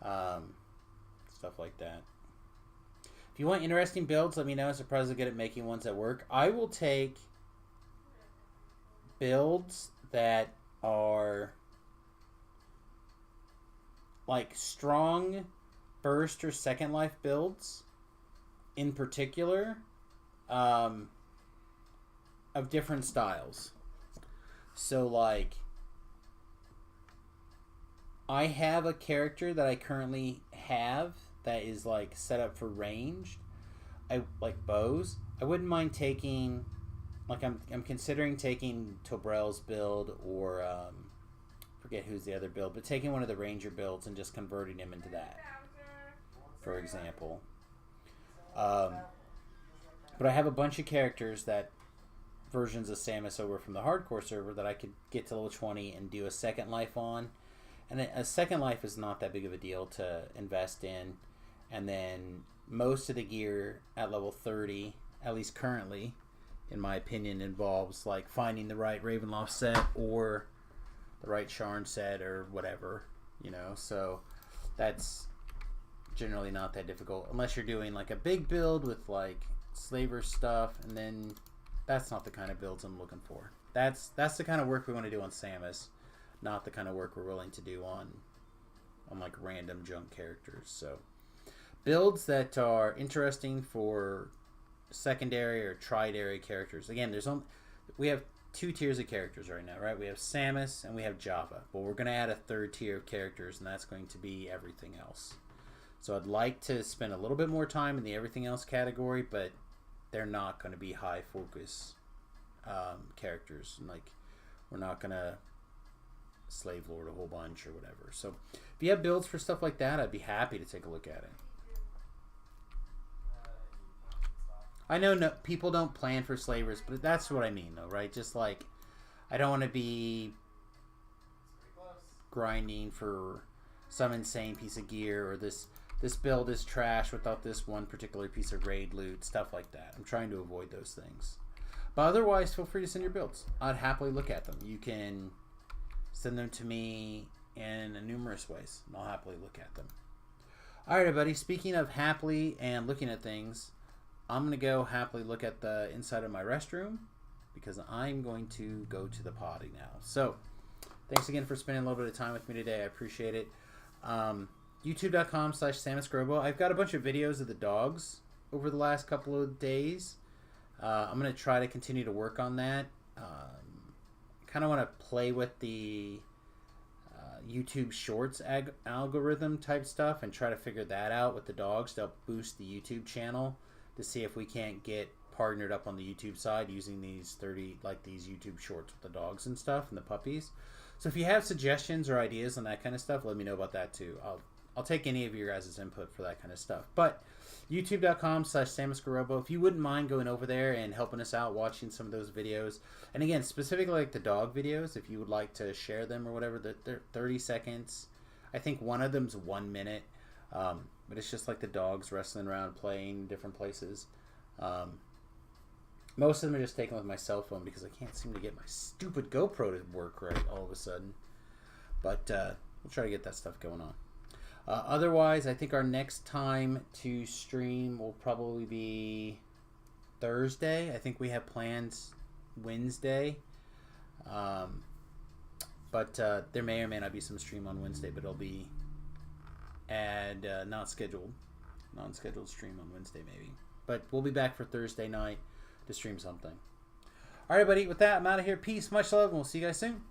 stuff like that. If you want interesting builds, let me know. I'm surprisingly good at making ones that work. I will take builds that are like strong first or second life builds in particular, of different styles. So like, I have a character that I currently have that is like set up for ranged. I like bows. I wouldn't mind taking, like I'm considering taking Tobrel's build or forget who's the other build, but taking one of the ranger builds and just converting him into that, for example. But I have a bunch of characters that versions of Samus over from the hardcore server that I could get to level 20 and do a second life on. And a second life is not that big of a deal to invest in. And then most of the gear at level 30, at least currently, in my opinion, involves like finding the right Ravenloft set or the right Sharn set or whatever, you know. So that's generally not that difficult unless you're doing like a big build with like Slaver stuff, and then that's not the kind of builds I'm looking for. That's the kind of work we want to do on Samus, not the kind of work we're willing to do on like random junk characters. So builds that are interesting for secondary or tridary characters. Again, we have 2 tiers of characters right now, right? We have Samus and we have Java. But we're going to add a 3rd tier of characters, and that's going to be everything else. So I'd like to spend a little bit more time in the everything else category, but they're not going to be high focus characters. Like, we're not going to Slave Lord a whole bunch or whatever. So if you have builds for stuff like that, I'd be happy to take a look at it. I know people don't plan for slavers, but that's what I mean, though, right? Just like, I don't want to be grinding for some insane piece of gear, or this build is trash without this one particular piece of raid loot, stuff like that. I'm trying to avoid those things. But otherwise, feel free to send your builds. I'd happily look at them. You can send them to me in numerous ways, and I'll happily look at them. All right, everybody. Speaking of happily and looking at things, I'm going to go happily look at the inside of my restroom because I'm going to go to the potty now. So, thanks again for spending a little bit of time with me today. I appreciate it. YouTube.com/SamusGrobo. I've got a bunch of videos of the dogs over the last couple of days. I'm going to try to continue to work on that. Kind of want to play with the YouTube Shorts algorithm type stuff and try to figure that out with the dogs to help boost the YouTube channel, to see if we can't get partnered up on the YouTube side using these YouTube Shorts with the dogs and stuff and the puppies. So if you have suggestions or ideas on that kind of stuff, let me know about that too. I'll take any of your guys' input for that kind of stuff. But youtube.com/SamusGrobo. If you wouldn't mind going over there and helping us out, watching some of those videos. And again, specifically like the dog videos, if you would like to share them or whatever, they're 30 seconds. I think one of them's 1 minute. But it's just like the dogs wrestling around, playing different places. Most of them are just taken with my cell phone because I can't seem to get my stupid GoPro to work right all of a sudden. But we'll try to get that stuff going on. Otherwise, I think our next time to stream will probably be Thursday. I think we have plans Wednesday. But there may or may not be some stream on Wednesday, but it'll be non-scheduled stream on Wednesday maybe. But we'll be back for Thursday night to stream something. All right, buddy. With that, I'm out of here. Peace, much love, and we'll see you guys soon.